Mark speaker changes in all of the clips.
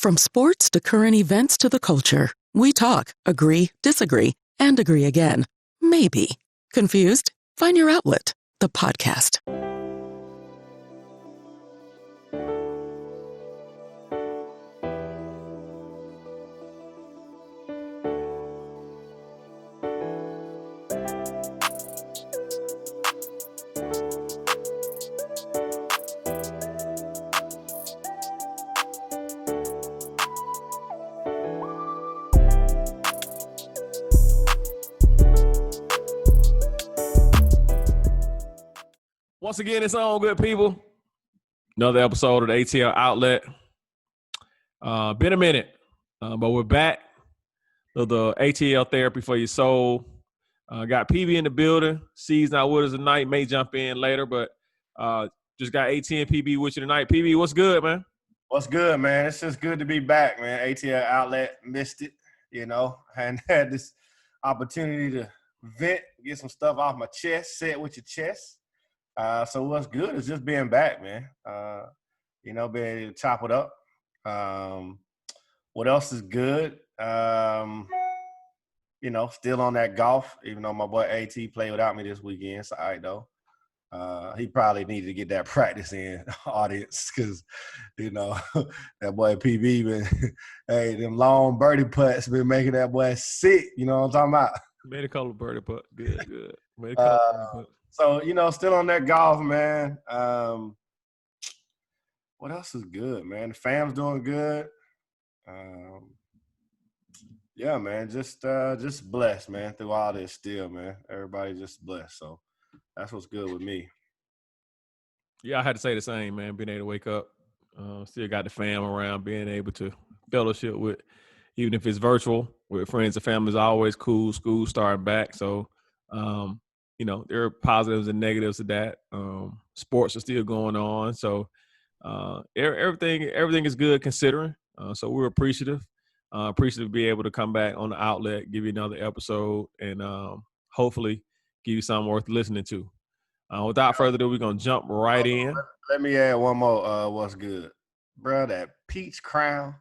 Speaker 1: From sports to current events to the culture, we talk, agree, disagree, and agree again. Maybe. Confused? Find your outlet, the podcast.
Speaker 2: Once again, it's on, good people. Another episode of the ATL Outlet. Been a minute, but we're back. The ATL therapy for your soul. Got PB in the building. C's not with us tonight. May jump in later, but just got AT and PB with you tonight. PB, what's good, man?
Speaker 3: What's good, man? It's just good to be back, man. ATL Outlet, missed it, and had this opportunity to vent, get some stuff off my chest, say it with your chest. So what's good is just being back, man. Being able to chop it up. What else is good? Still on that golf, even though my boy AT played without me this weekend. It's all right, though. He probably needed to get that practice in, audience, because, that boy PB been, hey, them long birdie putts been making that boy sick. You know what I'm talking about?
Speaker 2: Made a couple of birdie putts. Good. Made a couple of birdie putts.
Speaker 3: So, still on that golf, man. What else is good, man? The fam's doing good. Yeah, man, just blessed, man, through all this still, man. Everybody just blessed. So that's what's good with me.
Speaker 2: Yeah, I had to say the same, man. Being able to wake up, still got the fam around, being able to fellowship with, even if it's virtual, with friends and family is always cool. School starting back. So, there are positives and negatives to that. Sports are still going on. So everything is good considering. So we're appreciative. Appreciative to be able to come back on the outlet, give you another episode, and hopefully give you something worth listening to. Without further ado, we're going to jump right in.
Speaker 3: Let me add one more what's good. Bro, that peach crown.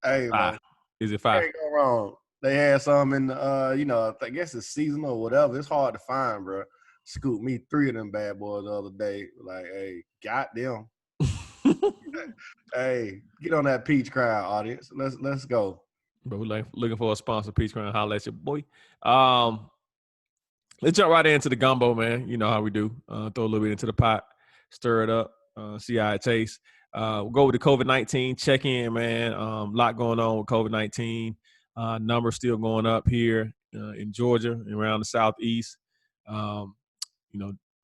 Speaker 3: Hey, man.
Speaker 2: Is it five?
Speaker 3: Can't go wrong. They had some in the, I guess it's seasonal or whatever. It's hard to find, bro. Scooped me 3 of them bad boys the other day. Like, hey, got them. Hey, get on that peach crown, audience. Let's go.
Speaker 2: But we're looking for a sponsor, Peach Crown. Holla at your boy. Let's jump right into the gumbo, man. You know how we do. Throw a little bit into the pot, stir it up, see how it tastes. We'll go with the COVID-19 check-in, man. A lot going on with COVID-19. Numbers still going up here in Georgia and around the Southeast.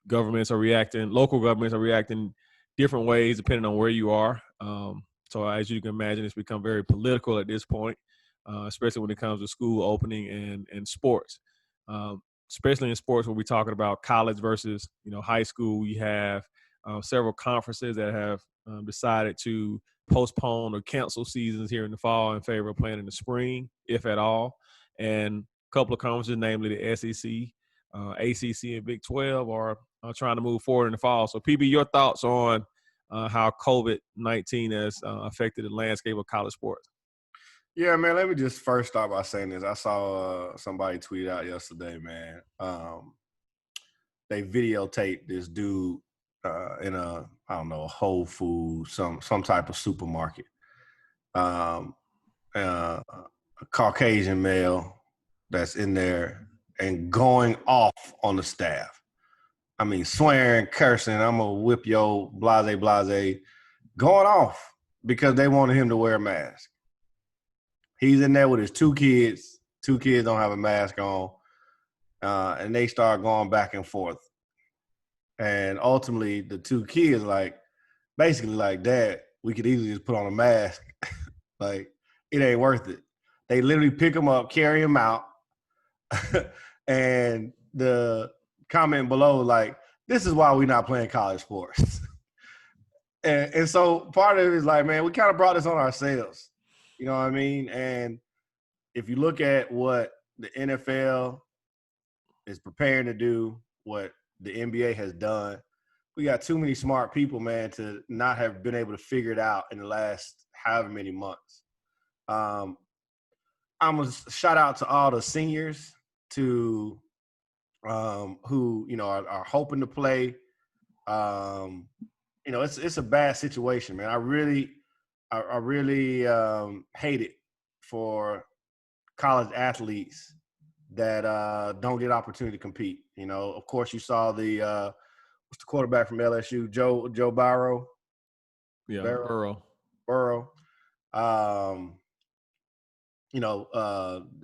Speaker 2: Governments are reacting. Local governments are reacting different ways depending on where you are. So as you can imagine, it's become very political at this point, especially when it comes to school opening and sports. Especially in sports where we're talking about college versus, high school. We have several conferences that have decided to postpone or cancel seasons here in the fall in favor of playing in the spring, if at all. And a couple of conferences, namely the SEC, ACC, and Big 12 are trying to move forward in the fall. So, PB, your thoughts on how COVID-19 has affected the landscape of college sports?
Speaker 3: Yeah, man, let me just first start by saying this. I saw somebody tweet out yesterday, man. They videotaped this dude in a Whole Foods, some type of supermarket. A Caucasian male that's in there and going off on the staff. I mean, swearing, cursing, I'm going to whip your blase, going off because they wanted him to wear a mask. He's in there with his 2 kids. 2 kids don't have a mask on. And they start going back and forth. And ultimately, the 2 kids, basically, Dad, we could easily just put on a mask. It ain't worth it. They literally pick him up, carry him out. And the comment below, this is why we're not playing college sports. and so part of it is man, we kind of brought this on ourselves. You know what I mean? And if you look at what the NFL is preparing to do, what the NBA has done, we got too many smart people, man, to not have been able to figure it out in the last however many months. I'm gonna shout out to all the seniors to who are hoping to play. It's a bad situation, man. I really hate it for college athletes that don't get opportunity to compete. Of course, you saw the what's the quarterback from LSU, Joe Burrow.
Speaker 2: Yeah,
Speaker 3: Burrow.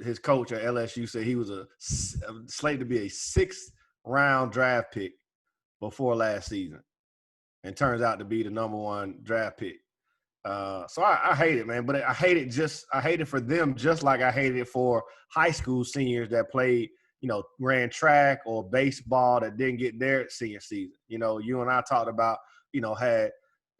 Speaker 3: His coach at LSU said he was slated to be a 6th round draft pick before last season, and turns out to be the number 1 draft pick. So I hate it, man. But I hate it for them, just like I hated it for high school seniors that played, ran track or baseball that didn't get their senior season. You and I talked about, had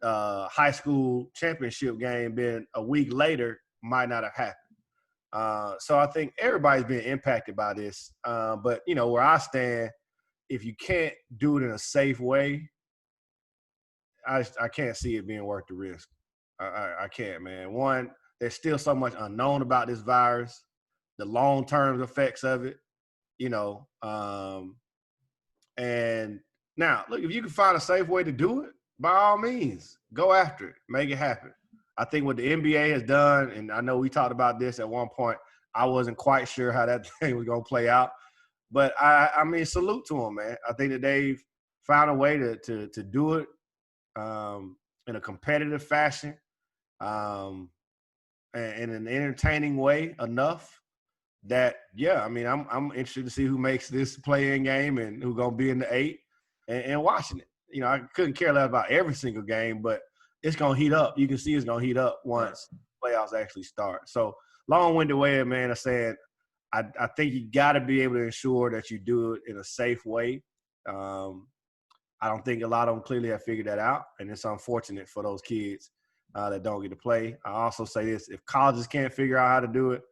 Speaker 3: high school championship game been a week later, might not have happened. So I think everybody's being impacted by this. But, where I stand, if you can't do it in a safe way, I can't see it being worth the risk. I can't, man. One, there's still so much unknown about this virus, the long-term effects of it, and now, look, if you can find a safe way to do it, by all means, go after it, make it happen. I think what the NBA has done, and I know we talked about this at one point, I wasn't quite sure how that thing was going to play out, but I mean, salute to them, man. I think that they've found a way to do it in a competitive fashion. In an entertaining way enough that, I'm interested to see who makes this play-in game and who's going to be in the 8 and watching it. I couldn't care less about every single game, but it's going to heat up. You can see it's going to heat up once playoffs actually start. So long-winded way, man, of saying I think you got to be able to ensure that you do it in a safe way. I don't think a lot of them clearly have figured that out, and it's unfortunate for those kids that don't get to play. I also say this: if colleges can't figure out how to do it,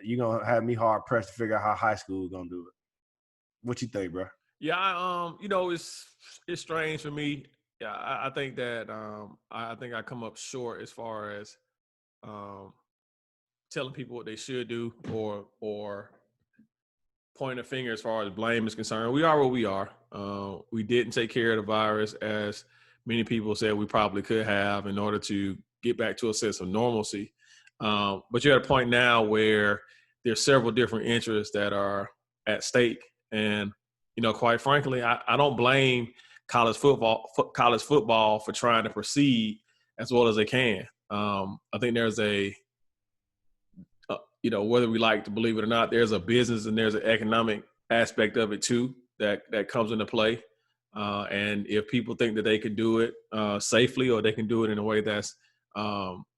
Speaker 3: you're gonna have me hard pressed to figure out how high school is gonna do it. What you think, bro?
Speaker 2: Yeah, it's strange for me. Yeah, I think that I think I come up short as far as telling people what they should do or pointing a finger as far as blame is concerned. We are what we are. We didn't take care of the virus as many people said we probably could have in order to get back to a sense of normalcy. But you're at a point now where there's several different interests that are at stake. And, quite frankly, I don't blame college football for trying to proceed as well as they can. I think there's whether we like to believe it or not, there's a business and there's an economic aspect of it too that comes into play. And if people think that they can do it safely, or they can do it in a way that's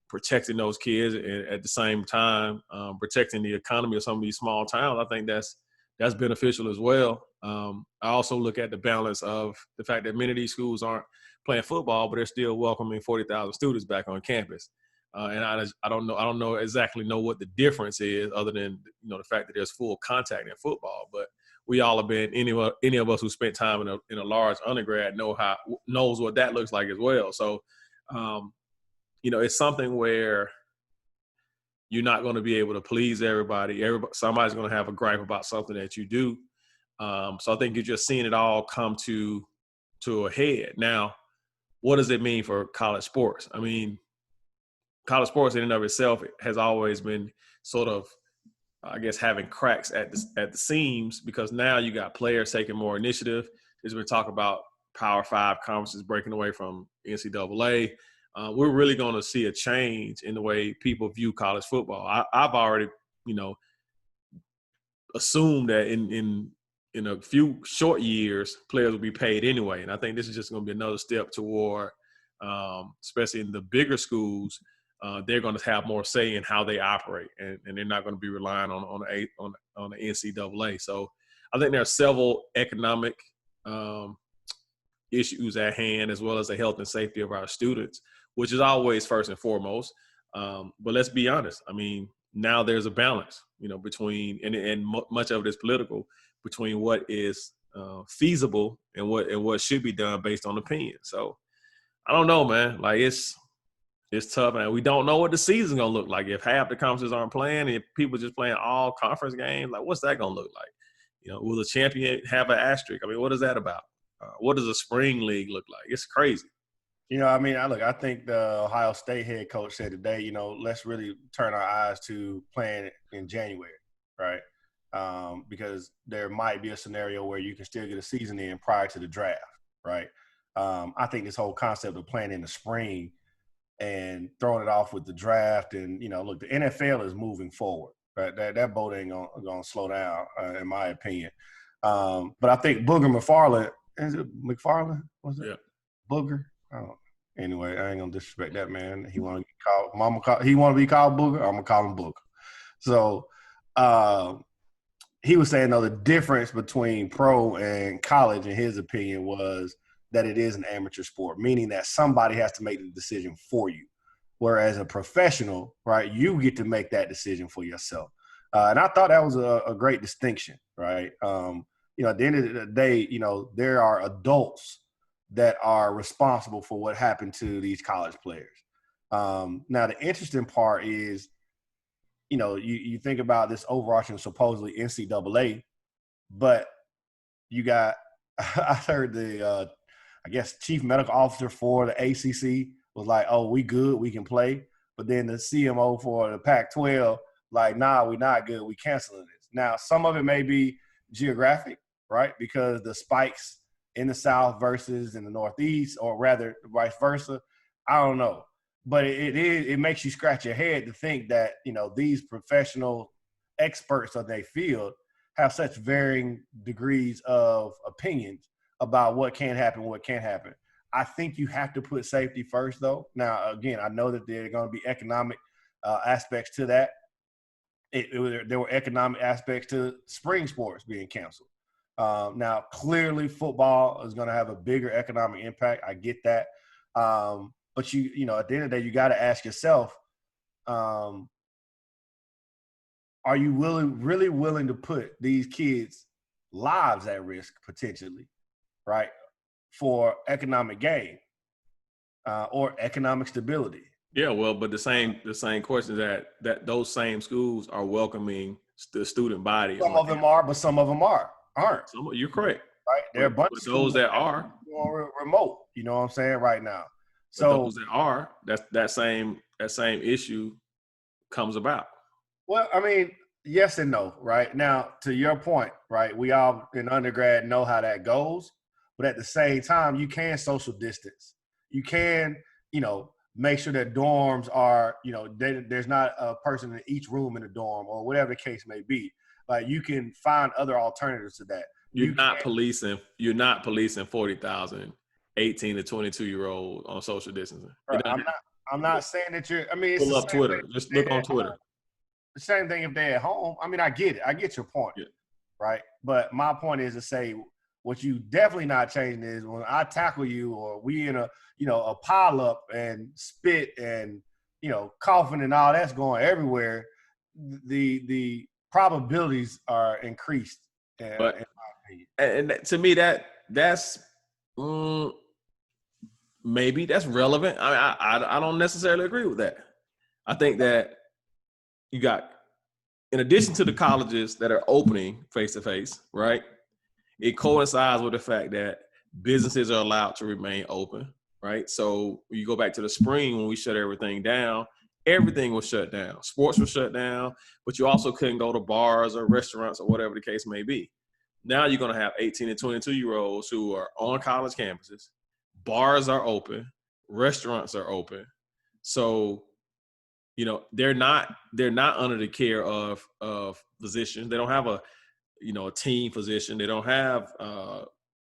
Speaker 2: protecting those kids and at the same time protecting the economy of some of these small towns, I think that's beneficial as well. I also look at the balance of the fact that many of these schools aren't playing football, but they're still welcoming 40,000 students back on campus. And I don't know exactly what the difference is, other than the fact that there's full contact in football. But we all have been, any of us who spent time in a large undergrad knows what that looks like as well. So it's something where you're not going to be able to please everybody. Somebody's going to have a gripe about something that you do. So I think you're just seeing it all come to a head. Now, what does it mean for college sports? I mean, college sports in and of itself has always been sort of, I guess, having cracks at the seams, because now you got players taking more initiative. There's been talk about Power 5 conferences breaking away from NCAA. We're really going to see a change in the way people view college football. I've already, assumed that in a few short years, players will be paid anyway. And I think this is just going to be another step toward, especially in the bigger schools, they're going to have more say in how they operate, and they're not going to be relying on the NCAA. So I think there are several economic issues at hand, as well as the health and safety of our students, which is always first and foremost. But let's be honest. I mean, now there's a balance, between, and much of it is political, between what is feasible and what should be done based on opinion. So I don't know, man. Like it's tough, and we don't know what the season's gonna look like. If half the conferences aren't playing, and if people just playing all conference games, like what's that gonna look like? Will the champion have an asterisk? I mean, what is that about? What does a spring league look like? It's crazy.
Speaker 3: I think the Ohio State head coach said today, let's really turn our eyes to playing in January, right? Because there might be a scenario where you can still get a season in prior to the draft, right? I think this whole concept of playing in the spring and throwing it off with the draft and, look, the NFL is moving forward, right? That boat ain't gonna slow down, in my opinion. But I think Booger McFarland, is it McFarland? What's it?
Speaker 2: Yeah.
Speaker 3: Booger? Oh, anyway, I ain't gonna disrespect that man. He want to be called. He want to be called Booger. I'm gonna call him Booger. So, he was saying though the difference between pro and college, in his opinion, was that it is an amateur sport, meaning that somebody has to make the decision for you. Whereas a professional, right, you get to make that decision for yourself. And I thought that was a great distinction, right? At the end of the day, there are adults that are responsible for what happened to these college players. Now, the interesting part is, you think about this overarching supposedly NCAA, but you got – I heard the chief medical officer for the ACC was like, oh, we good, we can play. But then the CMO for the Pac-12, like, nah, we not good, we canceling this. Now, some of it may be geographic, right, because the spikes in the South versus in the Northeast, or rather vice versa. I don't know. But it makes you scratch your head to think that, these professional experts of their field have such varying degrees of opinions about what can happen, what can't happen. I think you have to put safety first, though. Now, again, I know that there are going to be economic aspects to that. There were economic aspects to spring sports being canceled. Now, clearly, football is going to have a bigger economic impact. I get that. But at the end of the day, you got to ask yourself, are you really willing to put these kids' lives at risk potentially, right, for economic gain or economic stability?
Speaker 2: Yeah, well, but the same question is that those same schools are welcoming the student body.
Speaker 3: Some of them are, but some of them aren't.
Speaker 2: You're correct.
Speaker 3: Right? There are a bunch of
Speaker 2: those that are
Speaker 3: remote. You know what I'm saying right now.
Speaker 2: So those that are, that same issue comes about.
Speaker 3: Well, I mean, yes and no, right? Now, to your point, right, we all in undergrad know how that goes, but at the same time, you can social distance. You can, make sure that dorms are, there's not a person in each room in a dorm or whatever the case may be. Like, you can find other alternatives to that.
Speaker 2: You're not policing 40,000 18 to 22-year-olds on social distancing.
Speaker 3: Right. I'm not saying that you're. I mean, it's
Speaker 2: pull up Twitter. Just look on Twitter.
Speaker 3: The same thing if they're at home. I mean, I get it. I get your point, right? But my point is to say what you definitely not changing is when I tackle you or we in a pile up and spit and coughing and all that's going everywhere. The probabilities are increased.
Speaker 2: But in my opinion. And to me that's. Maybe that's relevant. I don't necessarily agree with that. I think that you got, in addition to the colleges that are opening face-to-face, right, it coincides with the fact that businesses are allowed to remain open, right? So you go back to the spring when we shut everything down, everything was shut down. Sports were shut down, but you also couldn't go to bars or restaurants or whatever the case may be. Now you're going to have 18 and 22-year-olds who are on college campuses. Bars are open, restaurants are open. So, they're not under the care of physicians. They don't have a team physician. They don't have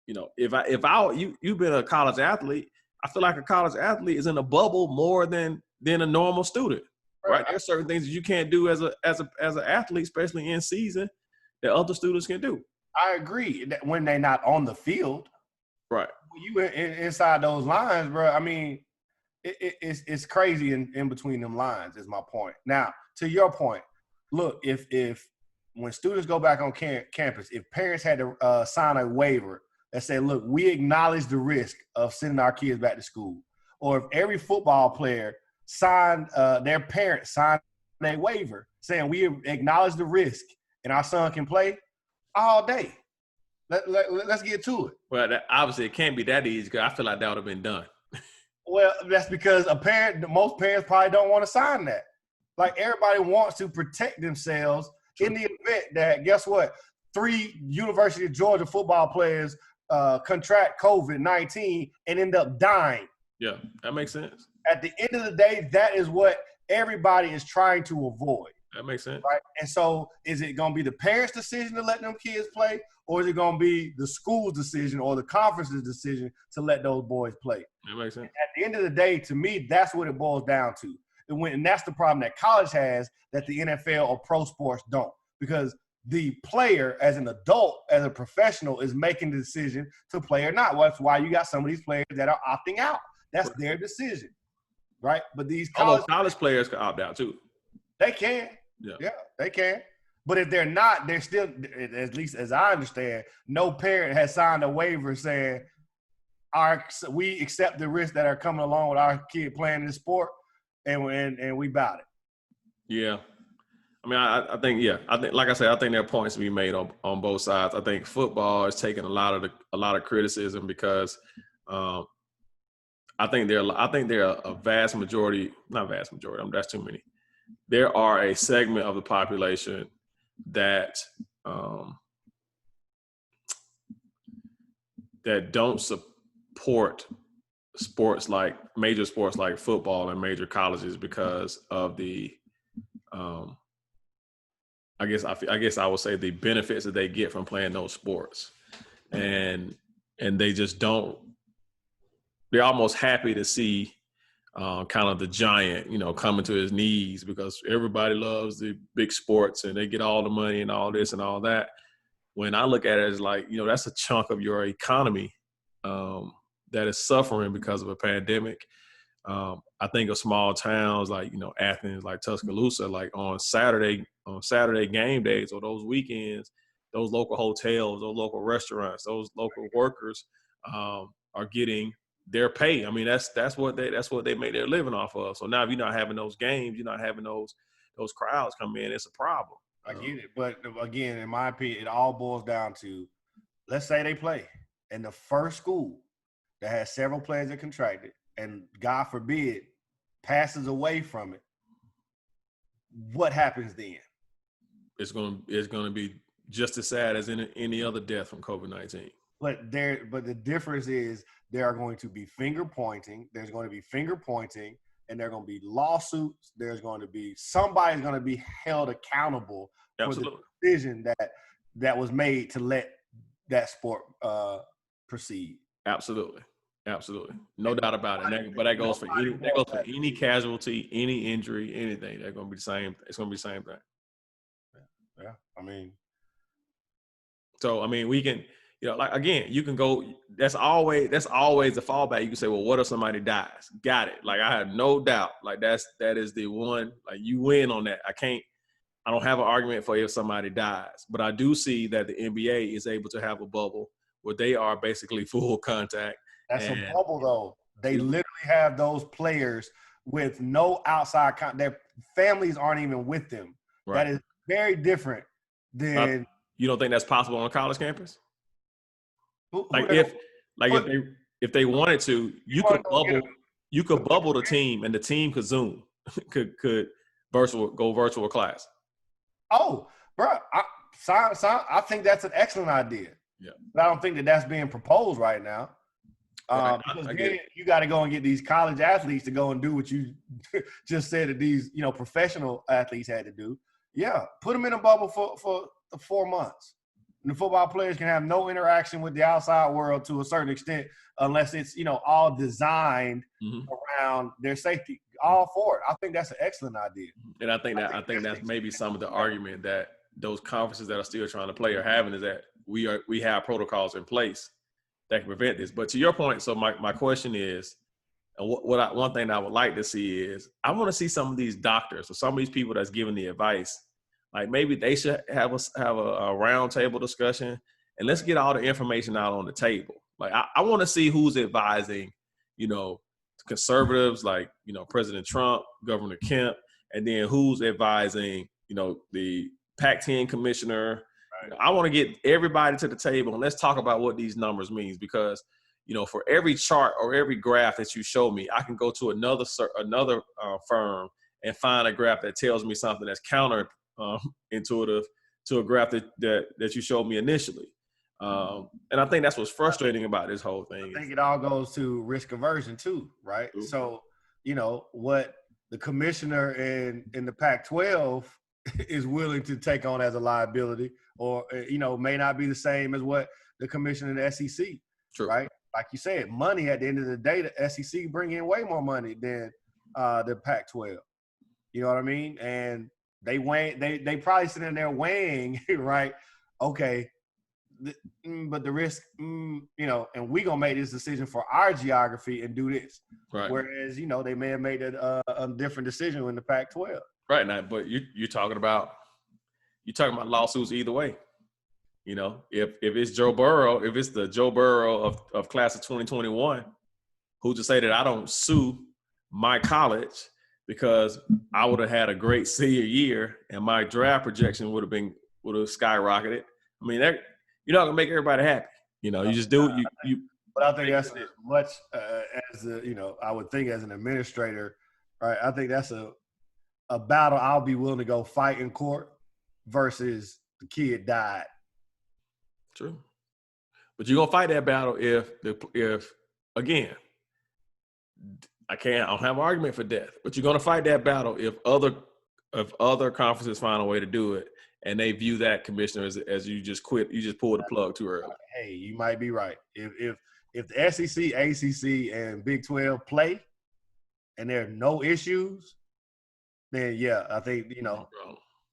Speaker 2: you've been a college athlete, I feel like a college athlete is in a bubble more than a normal student. Right? There's certain things that you can't do as an athlete, especially in season, that other students can do.
Speaker 3: I agree that when they're not on the field.
Speaker 2: Right.
Speaker 3: When you inside those lines, bro, I mean, it's crazy in between them lines is my point. Now, to your point, look, if when students go back on campus, if parents had to sign a waiver that said, look, we acknowledge the risk of sending our kids back to school, or if every football player signed, their parents signed a waiver saying we acknowledge the risk and our son can play all day. Let's get to it.
Speaker 2: Well, obviously it can't be that easy because I feel like that would have been done.
Speaker 3: Well, that's because most parents probably don't want to sign that. Like, everybody wants to protect themselves in the event that, guess what, 3 University of Georgia football players contract COVID-19 and end up dying.
Speaker 2: Yeah, that makes sense.
Speaker 3: At the end of the day, that is what everybody is trying to avoid.
Speaker 2: That makes sense.
Speaker 3: Right? And so is it going to be the parents' decision to let them kids play, or is it going to be the school's decision or the conference's decision to let those boys play?
Speaker 2: That makes sense.
Speaker 3: At the end of the day, to me, that's what it boils down to. And that's the problem that college has that the NFL or pro sports don't. Because the player, as an adult, as a professional, is making the decision to play or not. Well, that's why you got some of these players that are opting out. That's their decision, right? But these
Speaker 2: college players can opt out too.
Speaker 3: They can. Yeah, they can. But if they're not, they're still, at least as I understand, no parent has signed a waiver saying, we accept the risks that are coming along with our kid playing this sport, and we bout it. Yeah.
Speaker 2: I mean, I think, like I said, I think there are points to be made on both sides. I think football is taking a lot of criticism because I think there are a vast majority, not vast majority, that's too many. There are a segment of the population that that don't support sports like major sports like football and major colleges because of the I guess I would say the benefits that they get from playing those sports, and they just don't. They're almost happy to see kind of the giant, coming to his knees because everybody loves the big sports and they get all the money and all this and all that. When I look at it as like, that's a chunk of your economy that is suffering because of a pandemic. I think of small towns like, Athens, like Tuscaloosa, like on Saturday game days or those weekends, those local hotels, those local restaurants, those local workers are getting their pay. I mean, that's what they make their living off of. So now if you're not having those games, you're not having those crowds come in, it's a problem.
Speaker 3: I get it. But again, in my opinion, it all boils down to, let's say they play in the first school that has several players that contracted, and God forbid passes away from it. What happens then?
Speaker 2: It's going to be just as sad as any other death from COVID-19.
Speaker 3: But the difference is there are going to be finger pointing. There's going to be finger pointing, and there are going to be lawsuits. There's going to be somebody's going to be held accountable for the decision that was made to let that sport proceed.
Speaker 2: Absolutely, no doubt about it. But that goes for any casualty, any injury, anything. They're going to be the same. It's going to be the same thing.
Speaker 3: Yeah. I mean,
Speaker 2: we can. Like, again, you can go, that's always the fallback. You can say, well, what if somebody dies? Got it. Like, I have no doubt. Like, that is the one, like, you win on that. I don't have an argument for if somebody dies, but I do see that the NBA is able to have a bubble where they are basically full contact.
Speaker 3: That's a bubble, though. They literally have those players with no outside their families aren't even with them. Right. That is very different than.
Speaker 2: You don't think that's possible on a college campus? If they wanted to, you could bubble the team and the team could Zoom, could go virtual class.
Speaker 3: Oh, bro, I think that's an excellent idea.
Speaker 2: Yeah,
Speaker 3: but I don't think that's being proposed right now. Because then you got to go and get these college athletes to go and do what you just said that these professional athletes had to do. Yeah, put them in a bubble for 4 months. And the football players can have no interaction with the outside world to a certain extent, unless it's all designed around their safety. All for it. I think that's an excellent idea.
Speaker 2: And I think that's maybe some of the argument that those conferences that are still trying to play are having, is that we have protocols in place that can prevent this. But to your point, so my question is, and one thing I would like to see is, I want to see some of these doctors or some of these people that's giving the advice Like maybe they should have a round table discussion, and let's get all the information out on the table. Like I want to see who's advising, conservatives like, President Trump, Governor Kemp, and then who's advising, the Pac-10 commissioner.
Speaker 3: Right.
Speaker 2: I want to get everybody to the table and let's talk about what these numbers means, because for every chart or every graph that you show me, I can go to another firm and find a graph that tells me something that's counter intuitive to a graph that you showed me initially. And I think that's what's frustrating about this whole thing.
Speaker 3: I think it all goes to risk aversion too, right?
Speaker 2: True.
Speaker 3: So, what the commissioner in the Pac-12 is willing to take on as a liability, or, may not be the same as what the commissioner in the SEC,
Speaker 2: True.
Speaker 3: Right? Like you said, money at the end of the day, the SEC bring in way more money than the Pac-12. You know what I mean? And they probably sitting there weighing, right? Okay, but the risk, and we gonna make this decision for our geography and do this.
Speaker 2: Right.
Speaker 3: Whereas, they may have made a different decision in the Pac-12.
Speaker 2: Right now, but you're talking about lawsuits either way. If it's Joe Burrow, if it's the Joe Burrow of class of 2021, who's to say that I don't sue my college because I would have had a great senior year and my draft projection would have skyrocketed. I mean, you're not gonna make everybody happy. You just do you.
Speaker 3: But I think that's as much as I would think as an administrator, right? I think that's a battle I'll be willing to go fight in court versus the kid died.
Speaker 2: True, but you're gonna fight that battle if again, I don't have an argument for death, but you're gonna fight that battle if other conferences find a way to do it and they view that commissioner as you just quit, you just pulled the plug too early.
Speaker 3: Hey, you might be right. If the SEC, ACC, and Big 12 play and there are no issues, then yeah, I think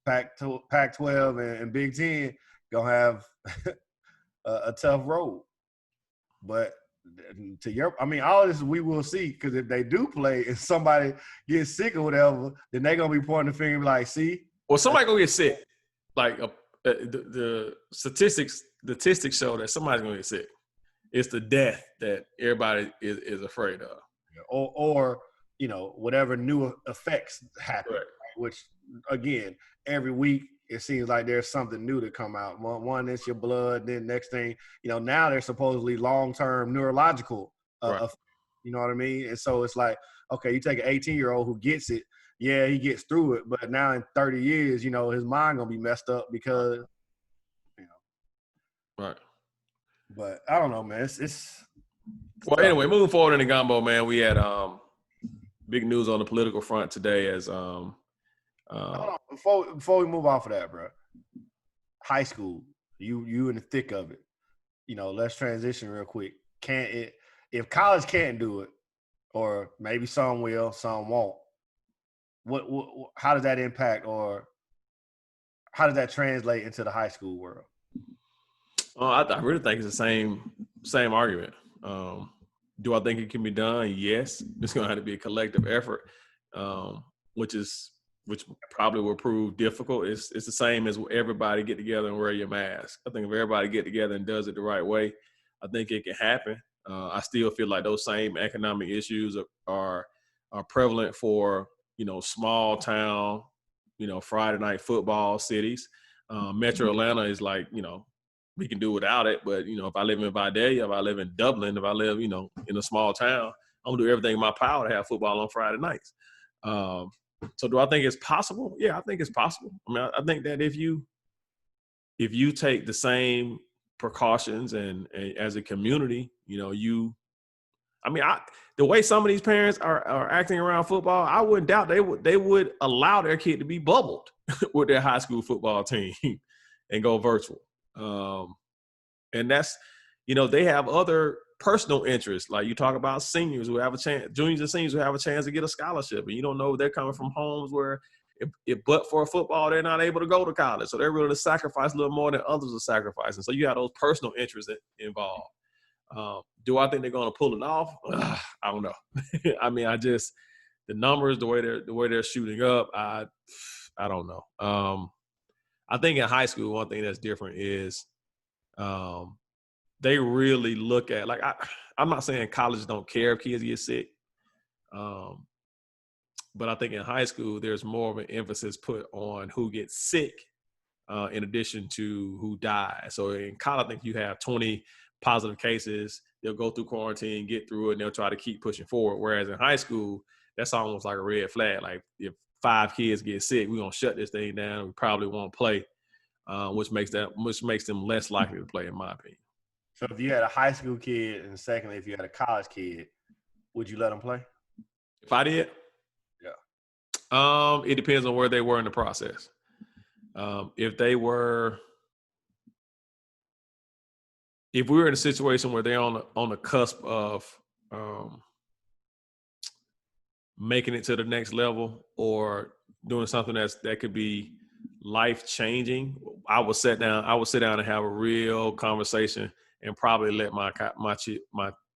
Speaker 3: Pac-12 and Big 10 gonna have a tough road. But all of this we will see, because if they do play and somebody gets sick or whatever, then they're gonna be pointing the finger and be like, see.
Speaker 2: Well, somebody gonna get sick. Like the statistics show that somebody's gonna get sick. It's the death that everybody is afraid of.
Speaker 3: Or whatever new effects happen,
Speaker 2: right.
Speaker 3: Which again, every week it seems like there's something new to come out. One is your blood, then next thing, now there's supposedly long-term neurological effects, you know what I mean? And so it's like, okay, you take an 18-year-old who gets it, yeah, he gets through it, but now in 30 years, his mind gonna be messed up because,
Speaker 2: Right.
Speaker 3: But I don't know, man. It's
Speaker 2: well, anyway, moving forward in the gumbo, man, we had big news on the political front today as
Speaker 3: hold on, before we move off of that, bro. High school, you in the thick of it. Let's transition real quick. If college can't do it, or maybe some will, some won't. What how does that impact, or how does that translate into the high school world?
Speaker 2: I really think it's the same argument. Do I think it can be done? Yes. It's going to have to be a collective effort, which probably will prove difficult. It's the same as everybody get together and wear your mask. I think if everybody get together and does it the right way, I think it can happen. I still feel like those same economic issues are prevalent for, small town, Friday night football cities. Metro Atlanta is like, we can do without it. But, if I live in Vidalia, if I live in Dublin, if I live, in a small town, I'm going to do everything in my power to have football on Friday nights. So do I think it's possible? Yeah, I think it's possible. I mean, I think that if you take the same precautions and as a community, the way some of these parents are acting around football, I wouldn't doubt they would allow their kid to be bubbled with their high school football team and go virtual. And that's, they have other personal interests. Like you talk about seniors who have a chance, juniors and seniors who have a chance to get a scholarship. And you don't know if they're coming from homes where if but for football, they're not able to go to college. So they're willing to sacrifice a little more than others are sacrificing. So you have those personal interests involved. Do I think they're going to pull it off? I don't know. I mean, the numbers, the way they're shooting up, I don't know. I think in high school, one thing that's different is they really look at, like, I'm not saying colleges don't care if kids get sick, but I think in high school, there's more of an emphasis put on who gets sick in addition to who dies. So in college, I think you have 20 positive cases. They'll go through quarantine, get through it, and they'll try to keep pushing forward. Whereas in high school, that's almost like a red flag. Like, if 5 kids get sick, we're going to shut this thing down. We probably won't play, which makes them less likely to play, in my opinion.
Speaker 3: So if you had a high school kid, and secondly, if you had a college kid, would you let them play?
Speaker 2: If I did?
Speaker 3: Yeah.
Speaker 2: It depends on where they were in the process. If we were in a situation where they're on the cusp of making it to the next level or doing something that could be life changing, I would sit down and have a real conversation and probably let my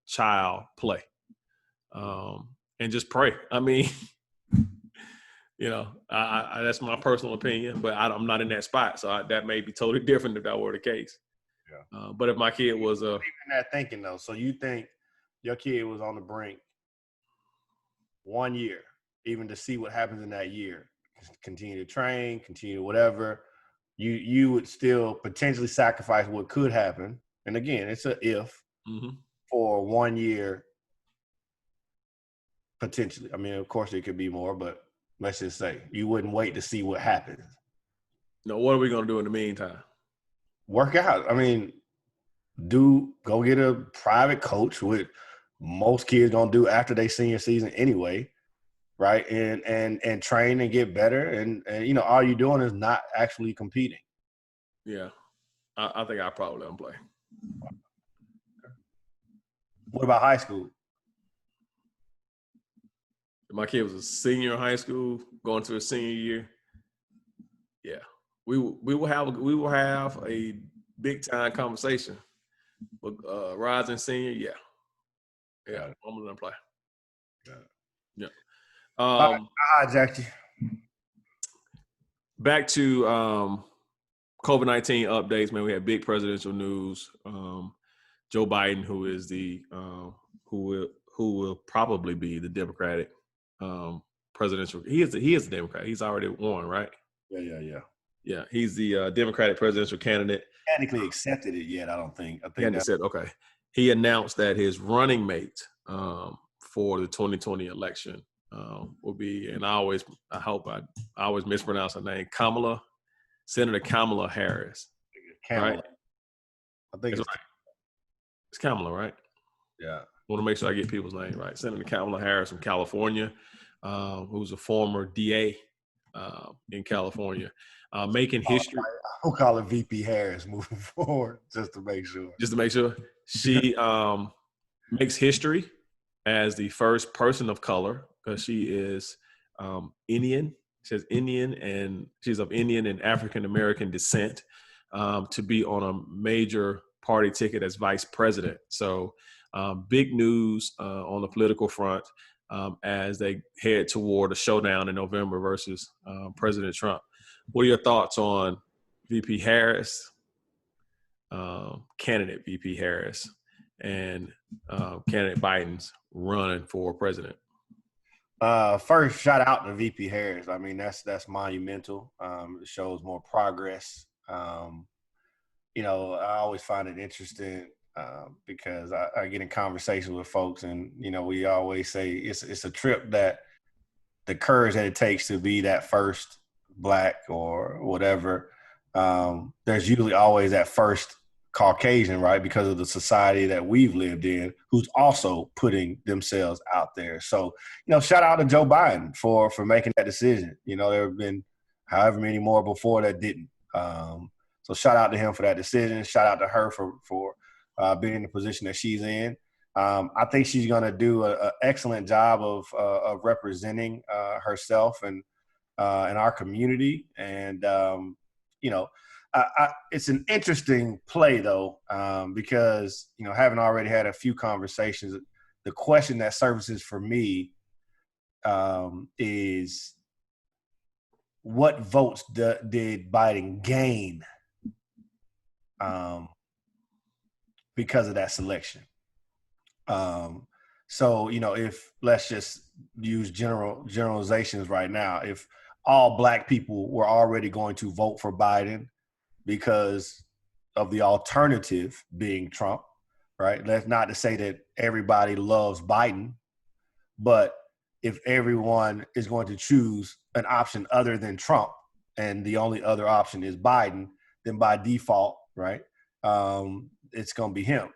Speaker 2: child play, and just pray. I mean, I that's my personal opinion, but I'm not in that spot, so that may be totally different if that were the case.
Speaker 3: Yeah.
Speaker 2: But if my kid was
Speaker 3: even that thinking though, so you think your kid was on the brink 1 year, even to see what happens in that year, continue to train, continue whatever, you would still potentially sacrifice what could happen. And again, it's a if for 1 year potentially. I mean, of course it could be more, but let's just say you wouldn't wait to see what happens.
Speaker 2: No, what are we going to do in the meantime?
Speaker 3: Work out. I mean, go get a private coach, with most kids gonna do after their senior season anyway, right? And train and get better, and all you're doing is not actually competing.
Speaker 2: Yeah, I think I'll probably let them play.
Speaker 3: What about high school?
Speaker 2: If my kid was a senior in high school, going to a senior year, yeah, we will have a big time conversation. But rising senior, yeah, I'm gonna let them play. Yeah.
Speaker 3: I hijacked you.
Speaker 2: Back to COVID-19 updates, man. We had big presidential news. Joe Biden, who is who will probably be the Democratic presidential. He is the Democrat. He's already won, right? Yeah. He's the Democratic presidential candidate.
Speaker 3: Technically accepted it yet? I don't think.
Speaker 2: He hadn't said okay. He announced that his running mate for the 2020 election will be, and I always mispronounce her name, Senator Kamala Harris.
Speaker 3: Kamala.
Speaker 2: Right?
Speaker 3: I think it's
Speaker 2: right. It's Kamala, right?
Speaker 3: Yeah.
Speaker 2: I want to make sure I get people's name right. Senator Kamala Harris from California, who's a former DA in California, making history.
Speaker 3: I'll call it VP Harris moving forward, just to make sure.
Speaker 2: She makes history as the first person of color, because she is Indian. She's Indian, and she's of Indian and African American descent, to be on a major party ticket as vice president. So big news on the political front as they head toward a showdown in November versus President Trump. What are your thoughts on VP Harris, candidate VP Harris, and candidate Biden's run for president?
Speaker 3: First, shout out to VP Harris. I mean, that's monumental. It shows more progress. I always find it interesting because I get in conversation with folks, and we always say it's a trip that the courage that it takes to be that first Black or whatever. There's usually always that first Caucasian, right? Because of the society that we've lived in, who's also putting themselves out there. So, shout out to Joe Biden for making that decision. There have been however many more before that didn't. So shout out to him for that decision. Shout out to her for being in the position that she's in. I think she's going to do an excellent job of representing herself and our community. And, it's an interesting play, though, because, having already had a few conversations, the question that surfaces for me is what votes did Biden gain because of that selection? So, if let's just use generalizations right now, if all black people were already going to vote for Biden because of the alternative being Trump, right? That's not to say that everybody loves Biden, but if everyone is going to choose an option other than Trump and the only other option is Biden, then by default, right, it's going to be him.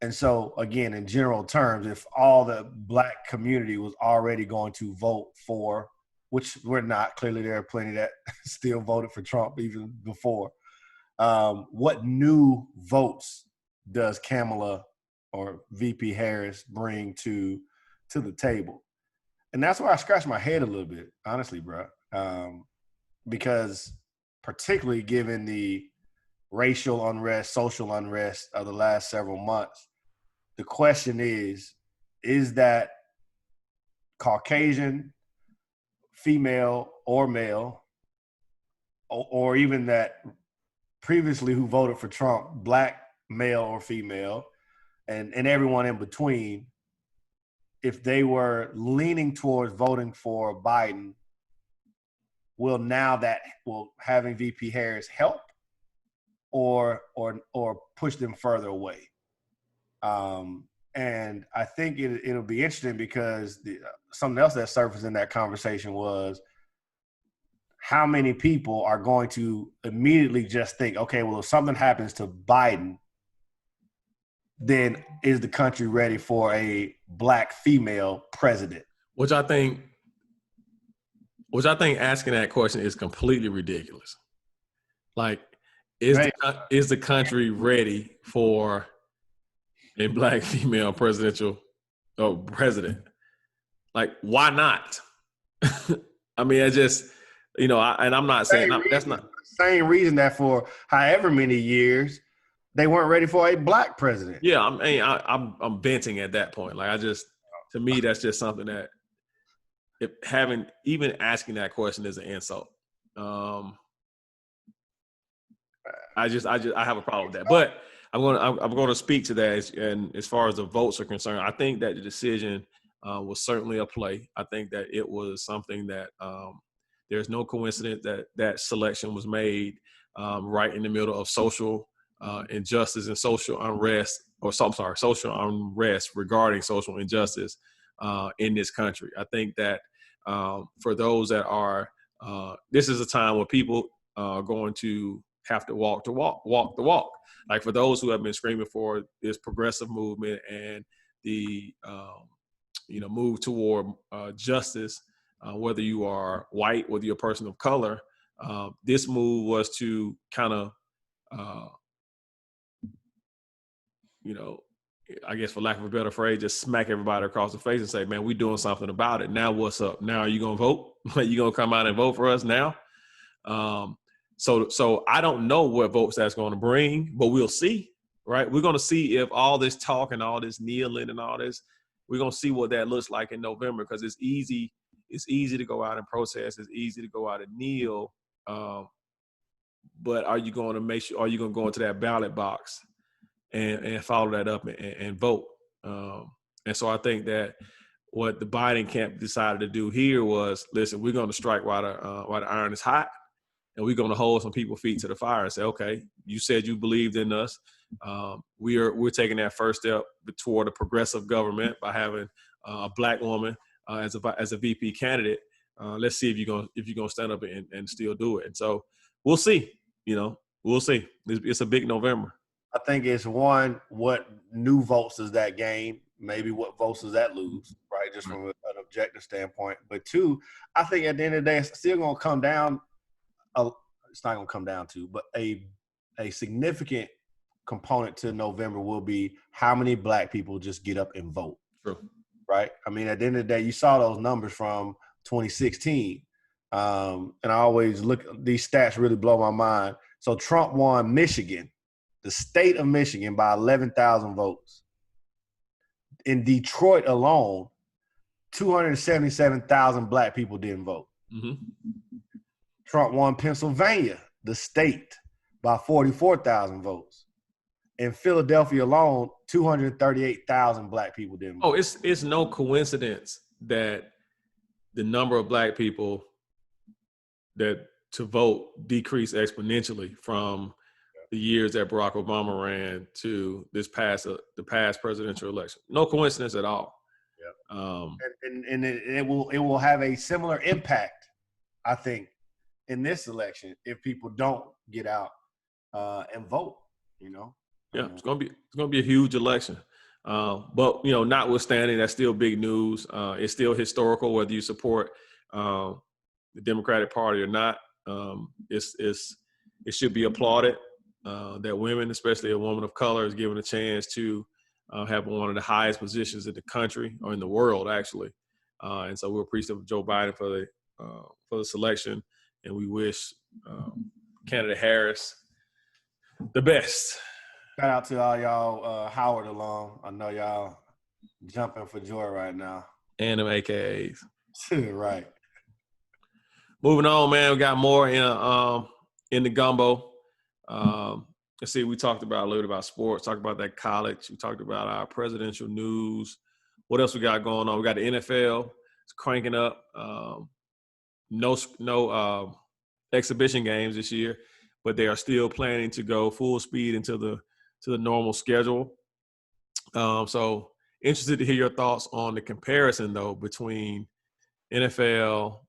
Speaker 3: And so, again, in general terms, if all the black community was already going to vote for, which we're not, clearly there are plenty that still voted for Trump even before, what new votes does Kamala or VP Harris bring to the table? And that's where I scratch my head a little bit, honestly, bro, because particularly given the racial unrest, social unrest of the last several months, the question is that Caucasian, female or male, or even that previously who voted for Trump, black, male or female, and everyone in between, if they were leaning towards voting for Biden, will having VP Harris help or push them further away? And I think it'll be interesting because something else that surfaced in that conversation was how many people are going to immediately just think, okay, well, if something happens to Biden, then is the country ready for a black female president?
Speaker 2: Which I think asking that question is completely ridiculous. Like, is the country ready for a black female president? Like, why not? I mean, I just, and I'm not saying that's not
Speaker 3: the same reason that for however many years they weren't ready for a black president.
Speaker 2: Yeah, I'm venting at that point. Like, to me, that's just something that even asking that question is an insult. I have a problem with that. But I'm going to speak to that. And as far as the votes are concerned, I think that the decision was certainly a play. I think that it was something that there's no coincidence that selection was made right in the middle of social injustice and social unrest, social unrest regarding social injustice in this country. I think that for those that are, this is a time where people are going to have to walk the walk. Like, for those who have been screaming for this progressive movement and the move toward justice, whether you are white, whether you're a person of color, this move was to kind of, I guess for lack of a better phrase, just smack everybody across the face and say, man, we're doing something about it. Now what's up? Now are you going to vote? Are you going to come out and vote for us now? So I don't know what votes that's going to bring, but we'll see, right? We're going to see if all this talk and all this kneeling and all this, we're going to see what that looks like in November, because it's easy to go out and protest. It's easy to go out and kneel. But are you going to go into that ballot box and follow that up and vote? And so I think that what the Biden camp decided to do here was, listen, we're going to strike while the iron is hot, and we're going to hold some people's feet to the fire and say, okay, you said you believed in us. We're taking that first step toward a progressive government by having a black woman as a VP candidate. Let's see if you're going to stand up and still do it. And so we'll see. We'll see. It's a big November.
Speaker 3: I think it's one, what new votes does that gain? Maybe what votes does that lose, right? Just from an objective standpoint. But two, I think at the end of the day, it's still going to come down. It's not going to come down to, but a significant component to November will be how many black people just get up and vote.
Speaker 2: True.
Speaker 3: Right? I mean, at the end of the day, you saw those numbers from 2016. And I always these stats really blow my mind. So Trump won Michigan, the state of Michigan, by 11,000 votes. In Detroit alone, 277,000 black people didn't vote.
Speaker 2: Mm-hmm.
Speaker 3: Trump won Pennsylvania, the state, by 44,000 votes. In Philadelphia alone, 238,000 black people didn't vote.
Speaker 2: Oh, it's no coincidence that the number of black people that to vote decreased exponentially from the years that Barack Obama ran to the past presidential election. No coincidence at all.
Speaker 3: Yeah. And it will have a similar impact, I think, in this election if people don't get out and vote.
Speaker 2: Yeah, it's gonna be a huge election. But notwithstanding, that's still big news. It's still historical whether you support the Democratic Party or not. It should be applauded that women, especially a woman of color, is given a chance to have one of the highest positions in the country or in the world, actually. And so we're appreciative of Joe Biden for the selection, and we wish candidate Harris the best.
Speaker 3: Shout out to all y'all Howard alum. I know y'all jumping for joy right now.
Speaker 2: And them AKAs.
Speaker 3: Right.
Speaker 2: Moving on, man. We got more in the gumbo. Let's see. We talked about a little bit about sports. Talked about that college. We talked about our presidential news. What else we got going on? We got the NFL. It's cranking up. No exhibition games this year, but they are still planning to go full speed into the normal schedule. So interested to hear your thoughts on the comparison, though, between NFL,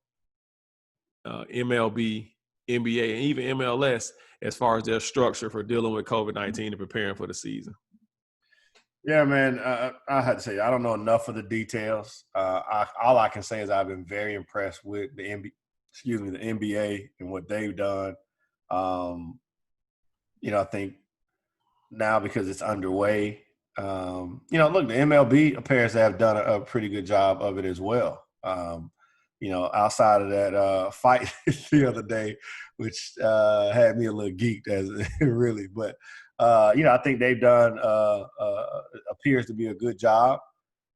Speaker 2: MLB, NBA, and even MLS as far as their structure for dealing with COVID-19 and preparing for the season.
Speaker 3: Yeah, man. I had to say, I don't know enough of the details. All I can say is I've been very impressed with the NBA and what they've done. I think now because it's underway, look, the MLB appears to have done a pretty good job of it as well. Outside of that fight the other day, which had me a little geeked as really, but I think they've done appears to be a good job,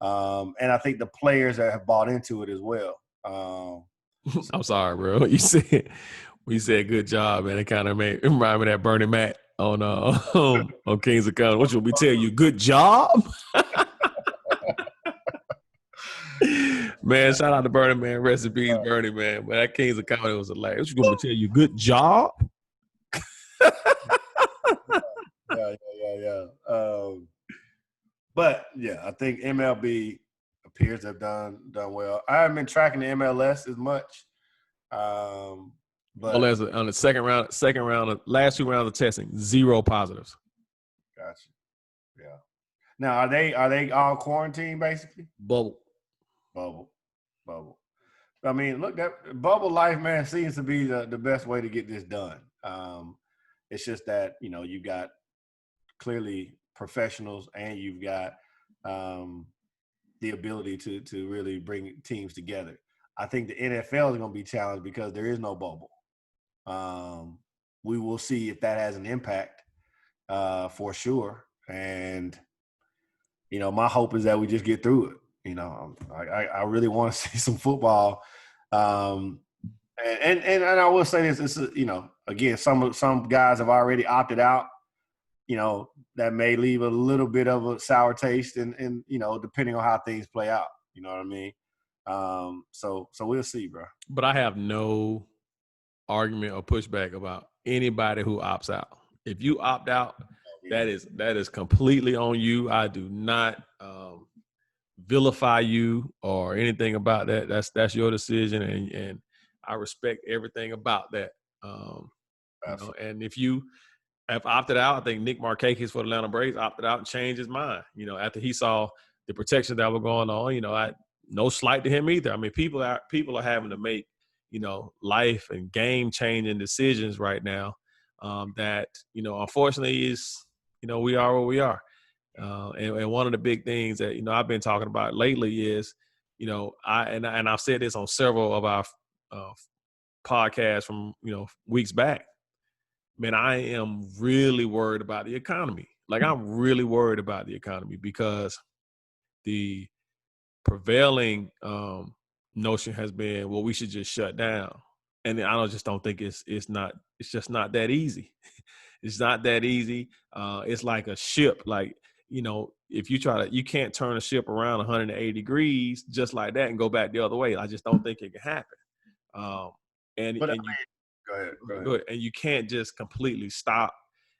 Speaker 3: and I think the players that have bought into it as well.
Speaker 2: I'm sorry, bro. You said good job, and it kind of reminded me of that Bernie Mac on Kings of Comedy. What should we tell you? Good job. Man, shout out to Bernie, man. Rest in peace, Bernie, man. But that Kings of Comedy was hilarious. What you gonna tell you? Good job.
Speaker 3: Yeah. But yeah, I think MLB appears to have done well. I haven't been tracking the MLS as much. But
Speaker 2: on the second round, last 2 rounds of testing, 0 positives.
Speaker 3: Gotcha. Yeah. Now, are they all quarantined basically?
Speaker 2: Bubble.
Speaker 3: I mean, look, that bubble life, man, seems to be the best way to get this done. It's just that you got clearly professionals, and you've got the ability to really bring teams together. I think the NFL is going to be challenged because there is no bubble. We will see if that has an impact for sure. And, my hope is that we just get through it. I really want to see some football. And I will say this, again, some guys have already opted out, that may leave a little bit of a sour taste and depending on how things play out, you know what I mean? So we'll see, bro.
Speaker 2: But I have no argument or pushback about anybody who opts out. If you opt out, that is completely on you. I do not vilify you or anything about that. That's your decision, and I respect everything about that. And if you have opted out, I think Nick Markakis for the Atlanta Braves opted out and changed his mind. After he saw the protections that were going on. No slight to him either. I mean, people are having to make life and game changing decisions right now. That unfortunately is we are where we are. And one of the big things that I've been talking about lately is I've said this on several of our podcasts from weeks back. Man, I am really worried about the economy. Like, I'm really worried about the economy because the prevailing notion has been, well, we should just shut down. and I just don't think it's just not that easy. It's not that easy. It's like a ship. Like, if you can't turn a ship around 180 degrees just like that and go back the other way. I just don't think it can happen.
Speaker 3: But
Speaker 2: And you
Speaker 3: go ahead.
Speaker 2: go ahead. And you can't just completely stop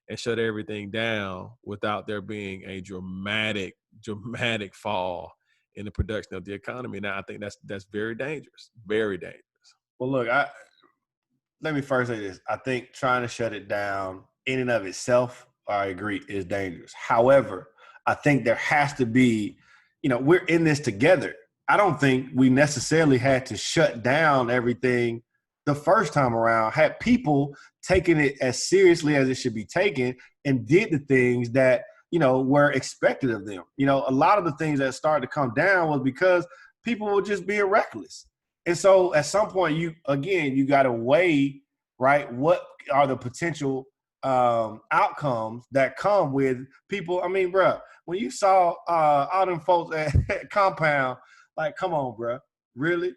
Speaker 2: and shut everything down without there being a dramatic fall in the production of the economy. Now, I think that's very dangerous. Very dangerous.
Speaker 3: Well, look, let me first say this. I think trying to shut it down in and of itself, I agree, is dangerous. However, I think there has to be, we're in this together. I don't think we necessarily had to shut down everything the first time around. Had people taken it as seriously as it should be taken and did the things that, were expected of them. A lot of the things that started to come down was because people were just being reckless. And so at some point, you got to weigh, right, what are the potential outcomes that come with people. I mean, bro, when you saw all them folks at Compound, like, come on, bro, really?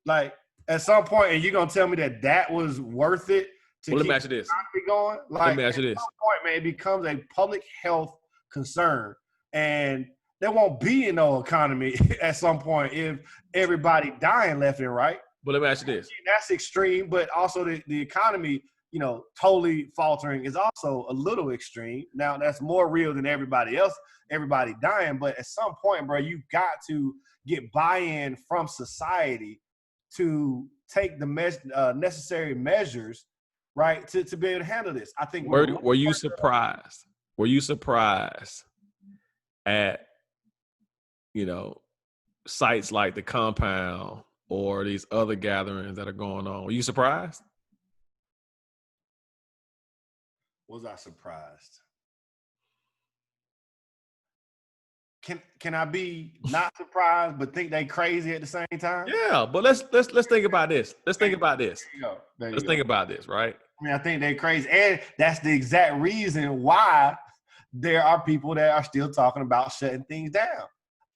Speaker 3: Like, at some point, and you're going to tell me that was worth it to
Speaker 2: Well, let
Speaker 3: keep
Speaker 2: me ask you this.
Speaker 3: Going? Like,
Speaker 2: let me ask you this.
Speaker 3: At some point, man, it becomes a public health concern. And there won't be no economy at some point if everybody dying left and right.
Speaker 2: But let me ask you this.
Speaker 3: That's extreme, but also the economy, totally faltering is also a little extreme. Now, that's more real than everybody dying. But at some point, bro, you got to get buy-in from society to take the necessary measures, right, to be able to handle this. I think.
Speaker 2: Were you surprised? Were you surprised at, sites like the Compound or these other gatherings that are going on? Were you surprised?
Speaker 3: Was I surprised? Can I be not surprised but think they crazy at the same time?
Speaker 2: Yeah, but let's think about this. Let's think about this. Let's think about this, right?
Speaker 3: I mean, I think they're crazy, and that's the exact reason why there are people that are still talking about shutting things down.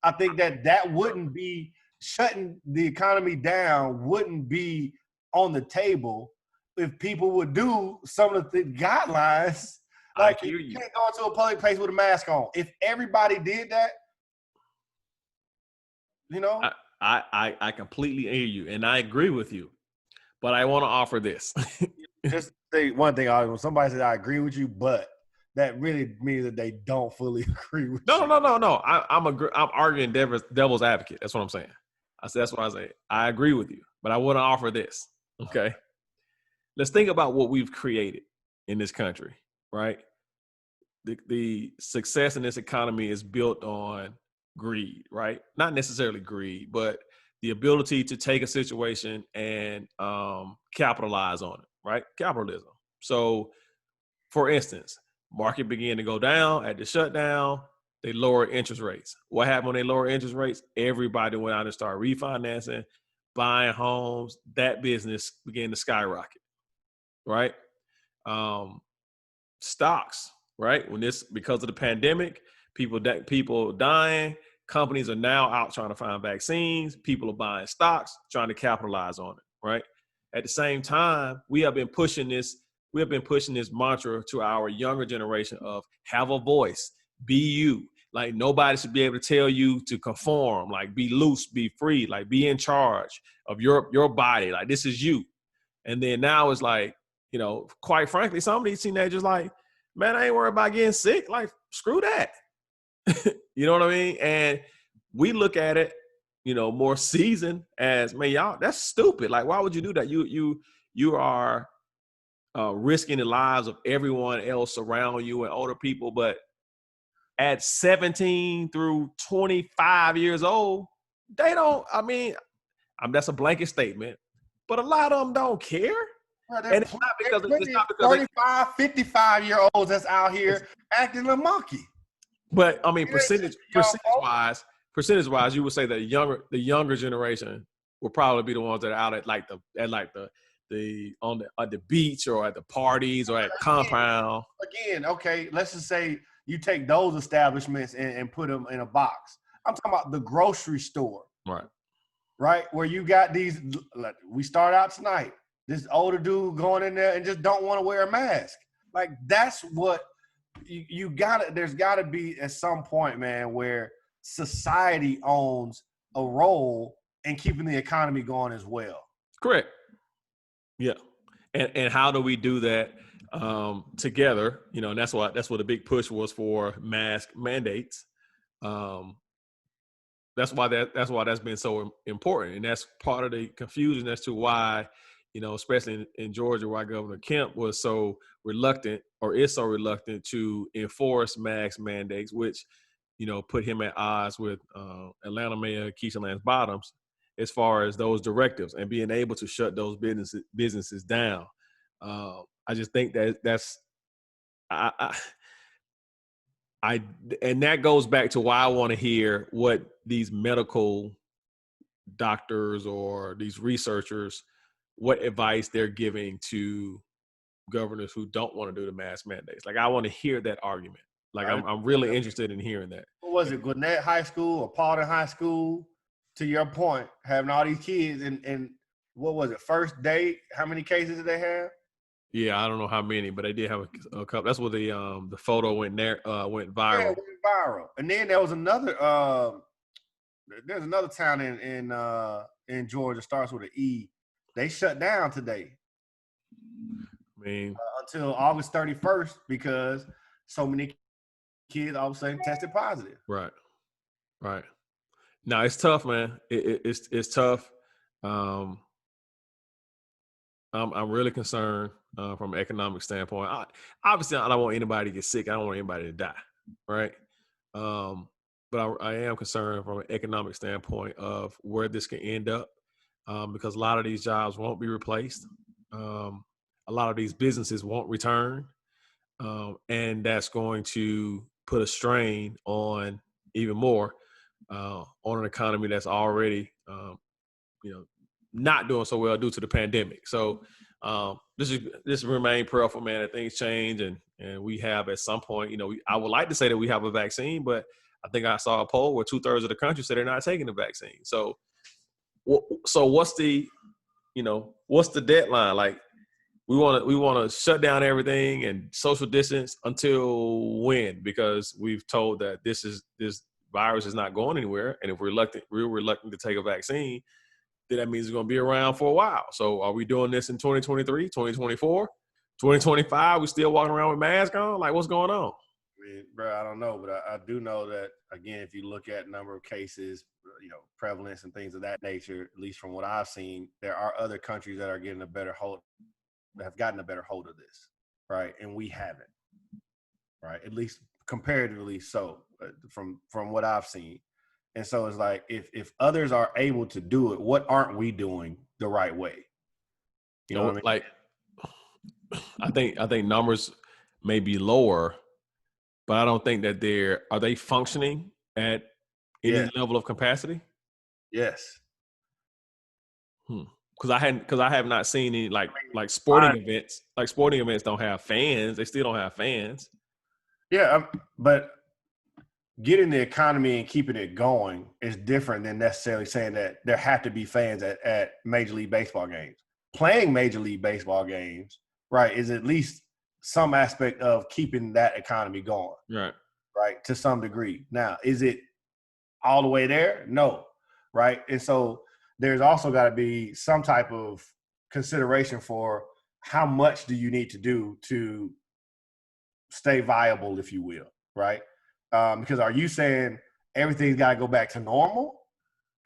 Speaker 3: I think that wouldn't be shutting the economy down wouldn't be on the table if people would do some of the guidelines. Like, you can't go into a public place with a mask on. If everybody did that,
Speaker 2: I completely hear you, and I agree with you. But I want to offer this.
Speaker 3: Just say one thing. When somebody says I agree with you, but that really means that they don't fully agree with you.
Speaker 2: No. I'm arguing devil's advocate. That's what I'm saying. That's what I say. I agree with you, but I want to offer this. Okay. Let's think about what we've created in this country, right? The success in this economy is built on greed, right? Not necessarily greed, but the ability to take a situation and capitalize on it, right? Capitalism. So, for instance, market began to go down at the shutdown. They lowered interest rates. What happened when they lowered interest rates? Everybody went out and started refinancing, buying homes. That business began to skyrocket, right? Stocks, right? Because of the pandemic, people dying. Companies are now out trying to find vaccines. People are buying stocks, trying to capitalize on it, right? At the same time, we have been pushing this mantra to our younger generation of have a voice, be you. Like, nobody should be able to tell you to conform, like, be loose, be free, like, be in charge of your body. Like, this is you. And then now it's like, quite frankly, some of these teenagers like, man, I ain't worried about getting sick. Like, screw that. You know what I mean? And we look at it, more seasoned as, man, y'all, that's stupid. Like, why would you do that? You are risking the lives of everyone else around you and older people. But at 17 through 25 years old, they don't, that's a blanket statement, but a lot of them don't care.
Speaker 3: Well, and it's not because 35, 55-year-olds that's out here acting a monkey.
Speaker 2: But percentage wise, you would say that the younger generation will probably be the ones that are out at the beach or at the parties or at Compound.
Speaker 3: Again, okay, let's just say you take those establishments and put them in a box. I'm talking about the grocery store.
Speaker 2: Right.
Speaker 3: right? Where you got these, like, we start out tonight, this older dude going in there and just don't want to wear a mask. Like, that's what you gotta, there's gotta be at some point, man, where society owns a role in keeping the economy going as well.
Speaker 2: Correct. Yeah. And how do we do that together? You know, and that's what the big push was for mask mandates. That's why that's been so important, and that's part of the confusion as to why, you know, especially in Georgia, why Governor Kemp was so reluctant, or is so reluctant, to enforce mask mandates, which, you know, put him at odds with Atlanta Mayor Keisha Lance Bottoms as far as those directives and being able to shut those businesses down. I just think that's and that goes back to why I want to hear what these medical doctors or these researchers, what advice they're giving to governors who don't want to do the mask mandates. Like, I want to hear that argument. Like, I'm really interested in hearing that.
Speaker 3: What was it, Gwinnett High School or Paulding High School? To your point, having all these kids, and what was it, first day? How many cases did they have?
Speaker 2: Yeah, I don't know how many, but they did have a couple. That's what the photo went viral.
Speaker 3: Yeah, it went viral. And then there was another. There's another town in Georgia, starts with an E. They shut down today.
Speaker 2: I mean,
Speaker 3: until August 31st, because so many kids all of a sudden tested positive.
Speaker 2: Right. Now, it's tough, man. It's tough. I'm really concerned from an economic standpoint. Obviously, I don't want anybody to get sick. I don't want anybody to die, right? But I am concerned from an economic standpoint of where this can end up, because a lot of these jobs won't be replaced. A lot of these businesses won't return, and that's going to put a strain on even more on an economy that's already, not doing so well due to the pandemic. So this remain prayerful, man, that things change, and we have at some point, I would like to say that we have a vaccine, but I think I saw a poll where 2/3 of the country said they're not taking the vaccine. So what's the deadline? Like, we want to shut down everything and social distance until when? Because we've told that this virus is not going anywhere, and if we're reluctant to take a vaccine, then that means it's going to be around for a while. So are we doing this in 2023, 2024, 2025? We still walking around with masks on? Like, what's going on?
Speaker 3: I mean, bro, I don't know, but I do know that, again, if you look at number of cases, prevalence and things of that nature, at least from what I've seen, there are other countries that are getting a better hold, that have gotten a better hold of this, right? And we haven't, right? At least comparatively so, from what I've seen. And so it's like, if others are able to do it, what aren't we doing the right way? You know what I mean?
Speaker 2: Like, I think numbers may be lower, but I don't think that are they functioning at any level of capacity?
Speaker 3: Yes.
Speaker 2: Because I have not seen any like sporting events. Like, sporting events don't have fans. They still don't have fans.
Speaker 3: Yeah, but getting the economy and keeping it going is different than necessarily saying that there have to be fans at Major League Baseball games. Playing Major League Baseball games, right, is at least some aspect of keeping that economy going. Right, to some degree. Now, is it all the way there? No, right? And so there's also got to be some type of consideration for how much do you need to do to stay viable, if you will, right? Because are you saying everything's got to go back to normal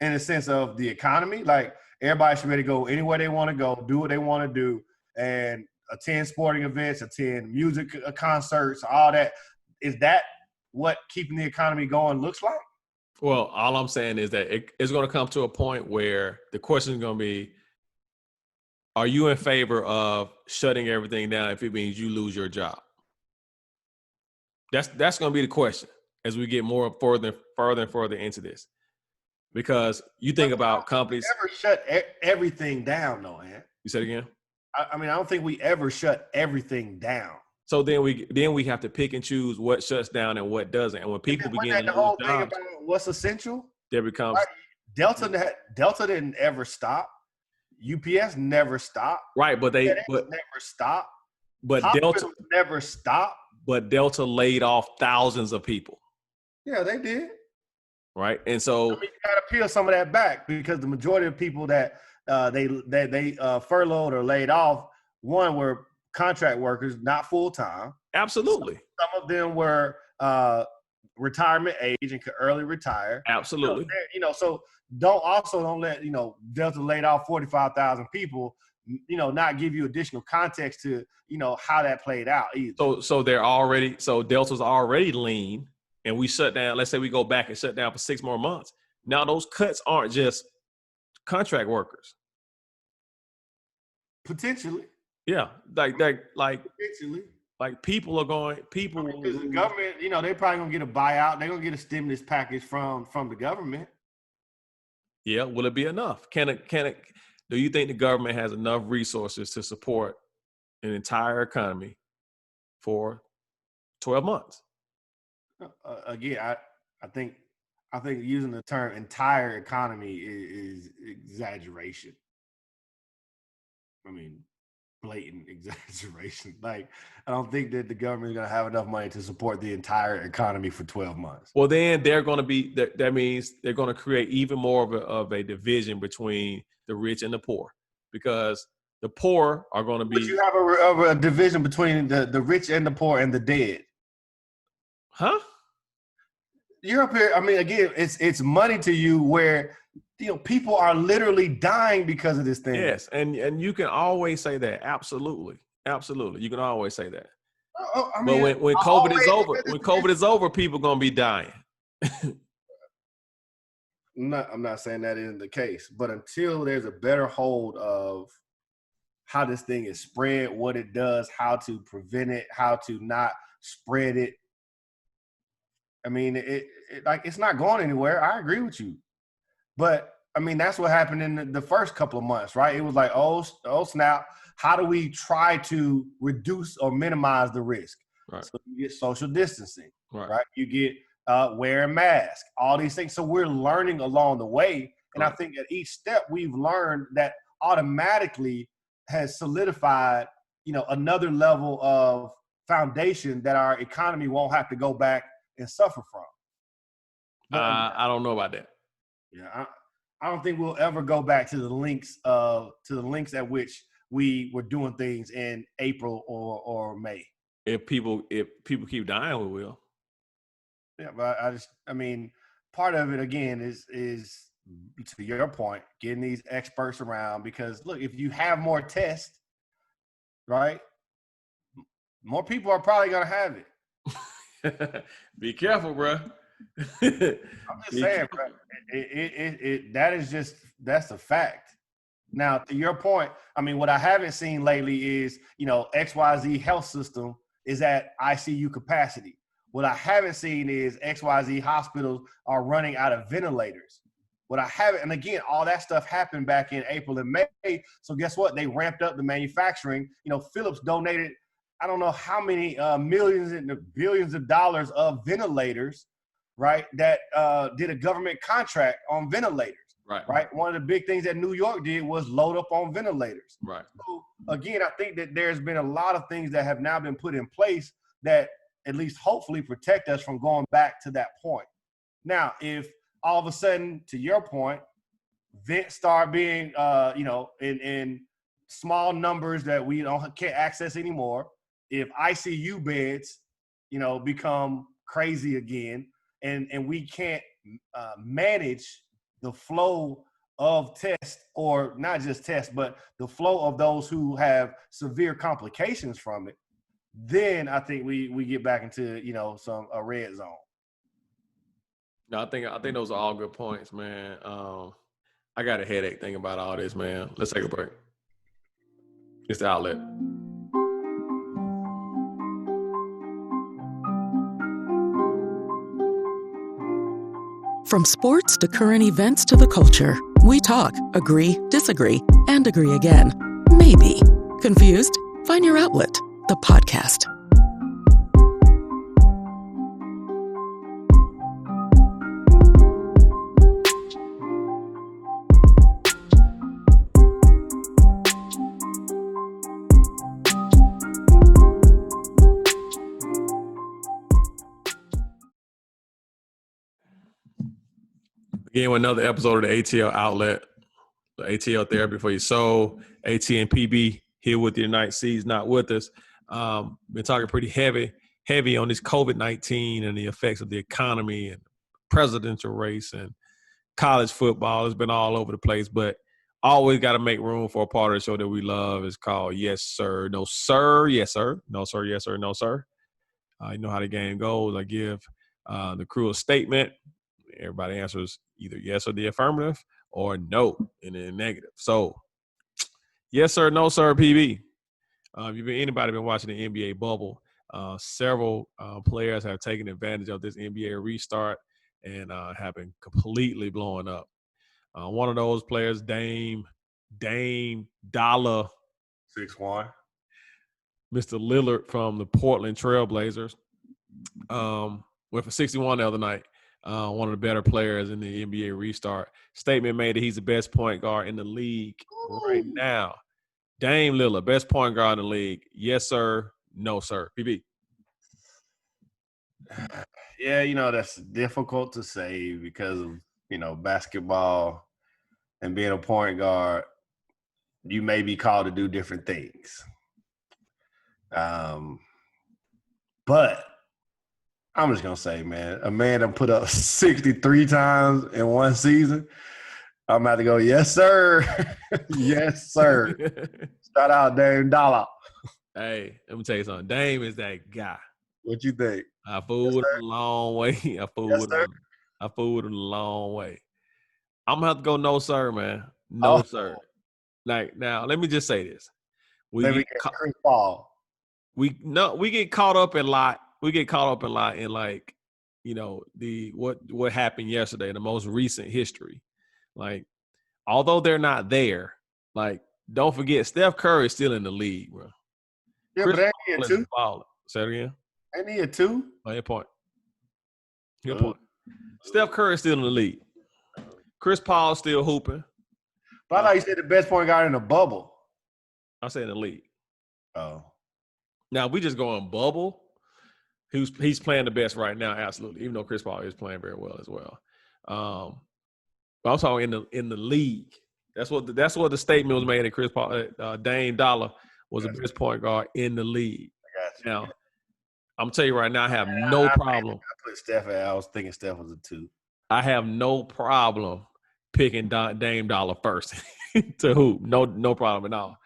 Speaker 3: in the sense of the economy? Like, everybody should be able to go anywhere they want to go, do what they want to do, and attend sporting events, attend music concerts, all that. Is that what keeping the economy going looks like?
Speaker 2: Well, all I'm saying is that it's going to come to a point where the question is going to be, are you in favor of shutting everything down if it means you lose your job? That's going to be the question as we get further and further into this. Because you think about companies.
Speaker 3: Never shut everything down, though, man.
Speaker 2: You said again?
Speaker 3: I mean, I don't think we ever shut everything down.
Speaker 2: So then we have to pick and choose what shuts down and what doesn't. And when people begin to lose jobs,
Speaker 3: about what's essential,
Speaker 2: there becomes
Speaker 3: Delta didn't ever stop. UPS never stopped.
Speaker 2: Right, but
Speaker 3: never stopped.
Speaker 2: But
Speaker 3: Hospitals never stopped.
Speaker 2: But Delta laid off thousands of people.
Speaker 3: Yeah, they did.
Speaker 2: Right, and so
Speaker 3: you got to peel some of that back because the majority of people that they furloughed or laid off, one were contract workers, not full time.
Speaker 2: Absolutely.
Speaker 3: Some of them were retirement age and could early retire.
Speaker 2: Absolutely.
Speaker 3: So don't let Delta laid off 45,000 people. Not give you additional context to how that played out either.
Speaker 2: So Delta's already lean, and we shut down. Let's say we go back and shut down for 6 more months. Now those cuts aren't just contract workers.
Speaker 3: Potentially.
Speaker 2: Yeah, like
Speaker 3: potentially.
Speaker 2: Like people are going.
Speaker 3: Because the government, they're probably gonna get a buyout. They're gonna get a stimulus package from the government.
Speaker 2: Yeah, will it be enough? Can it? Do you think the government has enough resources to support an entire economy for 12 months?
Speaker 3: Again, I think using the term entire economy is exaggeration. I mean, blatant exaggeration. Like, I don't think that the government is going to have enough money to support the entire economy for 12 months.
Speaker 2: Well, then they're going to be, that means they're going to create even more of a division between the rich and the poor, because the poor are going to be.
Speaker 3: But you have a division between the rich and the poor and the dead.
Speaker 2: Huh?
Speaker 3: You're up here. I mean, again, it's money to you where people are literally dying because of this thing.
Speaker 2: Yes, and you can always say that. Absolutely, you can always say that. I mean, but when COVID is over, people gonna be dying.
Speaker 3: I'm not saying that isn't the case, but until there's a better hold of how this thing is spread, what it does, how to prevent it, how to not spread it. I mean, it's not going anywhere. I agree with you. But, I mean, that's what happened in the first couple of months, right? It was like, oh snap, how do we try to reduce or minimize the risk?
Speaker 2: Right.
Speaker 3: So you get social distancing,
Speaker 2: right?
Speaker 3: You get wearing masks, all these things. So we're learning along the way. And I think at each step we've learned that automatically has solidified, another level of foundation that our economy won't have to go back and suffer from. But,
Speaker 2: I don't know about that.
Speaker 3: Yeah, I don't think we'll ever go back to the links at which we were doing things in April or May.
Speaker 2: If people keep dying, we will.
Speaker 3: Yeah, but I mean, part of it again is to your point, getting these experts around, because look, if you have more tests, right, more people are probably gonna have it.
Speaker 2: Be careful, bro.
Speaker 3: I'm just saying, bro. That's a fact. Now, to your point, I mean, what I haven't seen lately is, XYZ health system is at ICU capacity. What I haven't seen is XYZ hospitals are running out of ventilators. What I haven't, and again, all that stuff happened back in April and May. So guess what? They ramped up the manufacturing. Philips donated, I don't know how many millions and billions of dollars of ventilators, right? That did a government contract on ventilators. Right. One of the big things that New York did was load up on ventilators.
Speaker 2: Right.
Speaker 3: So again, I think that there's been a lot of things that have now been put in place that at least hopefully protect us from going back to that point. Now, if all of a sudden, to your point, vents start being, in small numbers that we can't access anymore, if ICU beds, become crazy again, and we can't manage the flow of tests, or not just tests, but the flow of those who have severe complications from it, then I think we get back into a red zone.
Speaker 2: No, I think those are all good points, man. I got a headache thinking about all this, man. Let's take a break. It's the outlet.
Speaker 1: From sports to current events to the culture, we talk, agree, disagree, and agree again. Maybe. Confused? Find your outlet. The podcast.
Speaker 2: Again, with another episode of the ATL Outlet, the ATL Therapy for Your Soul. AT and PB here with you tonight. C's not with us. Been talking pretty heavy on this COVID-19 and the effects of the economy and presidential race and college football. It's been all over the place, but always got to make room for a part of the show that we love. It's called Yes Sir, No Sir, Yes Sir, No Sir, Yes Sir, No Sir. You know how the game goes. I give the crew a statement. Everybody answers either yes or the affirmative or no in the negative. So, yes sir, no sir, PB. If anybody been watching the NBA bubble, several players have taken advantage of this NBA restart and have been completely blowing up. One of those players, Dame Dollar,
Speaker 3: 6'1",
Speaker 2: Mr. Lillard from the Portland Trailblazers, went for 61 the other night. One of the better players in the NBA restart. Statement made that he's the best point guard in the league right now. Dame Lillard, best point guard in the league. Yes, sir. No, sir. PB.
Speaker 3: Yeah, that's difficult to say because of, basketball and being a point guard, you may be called to do different things. But I'm just going to say, man, a man that put up 63 times in one season, I'm about to go, yes, sir. Yes, sir. Shout out Dame Dollar.
Speaker 2: Hey, let me tell you something. Dame is that guy.
Speaker 3: What you think?
Speaker 2: I fooled him a long way. I fooled him a long way. I'm going to have to go no, sir, man. No, sir. Like, now, let me just say this.
Speaker 3: Chris Paul.
Speaker 2: We get caught up in lot. We get caught up in like, the what happened yesterday, the most recent history. Like, although they're not there, like, don't forget Steph Curry is still in the league, bro.
Speaker 3: Yeah,
Speaker 2: Chris
Speaker 3: but ain't he a two?
Speaker 2: Say it again.
Speaker 3: Ain't he a two?
Speaker 2: Oh, your point. Your point. Steph Curry is still in the league. Chris Paul still hooping.
Speaker 3: But I thought you said the best point guard in the bubble.
Speaker 2: I said in the league.
Speaker 3: Oh.
Speaker 2: Now, we just going bubble. He's playing the best right now, absolutely. Even though Chris Paul is playing very well as well. But I'm talking in the league. That's what the statement was made that Chris Paul, Dame Dollar was the best point guard in the league.
Speaker 3: I got you.
Speaker 2: Now, I'm gonna tell you right now, I have no problem.
Speaker 3: I put Steph at. I was thinking Steph was a two.
Speaker 2: I have no problem picking Dame Dollar first to hoop. No problem at all.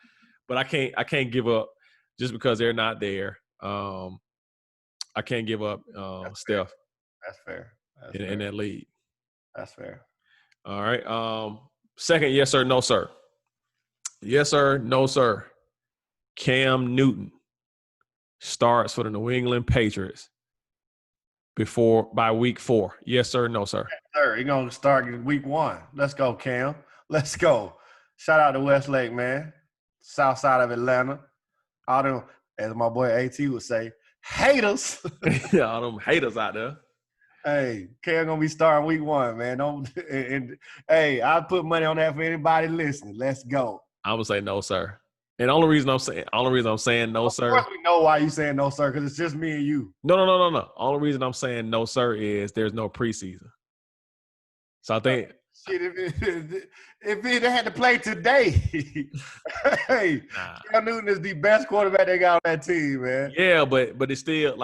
Speaker 2: But I can't give up just because they're not there. I can't give up Steph.
Speaker 3: That's fair.
Speaker 2: In that league.
Speaker 3: That's fair.
Speaker 2: All right. Second, yes sir, no sir. Yes sir, no sir. Cam Newton starts for the New England Patriots by week 4. Yes sir, no sir.
Speaker 3: Yes, sir. He's gonna start week 1. Let's go, Cam. Let's go. Shout out to Westlake, man. South side of Atlanta. All them, as my boy AT would say, haters.
Speaker 2: All them haters out there.
Speaker 3: Hey, Cam gonna be starting week 1, man. Hey, I'll put money on that for anybody listening. Let's go.
Speaker 2: I'm gonna say no, sir. And the only reason I'm saying no, sir.
Speaker 3: Of course we know why you saying no, sir, because it's just me and you.
Speaker 2: No. Only reason I'm saying no, sir, is there's no preseason. So I think
Speaker 3: shit, if it had to play today, hey, Cam Newton is the best quarterback they got on that team, man.
Speaker 2: Yeah, but it's still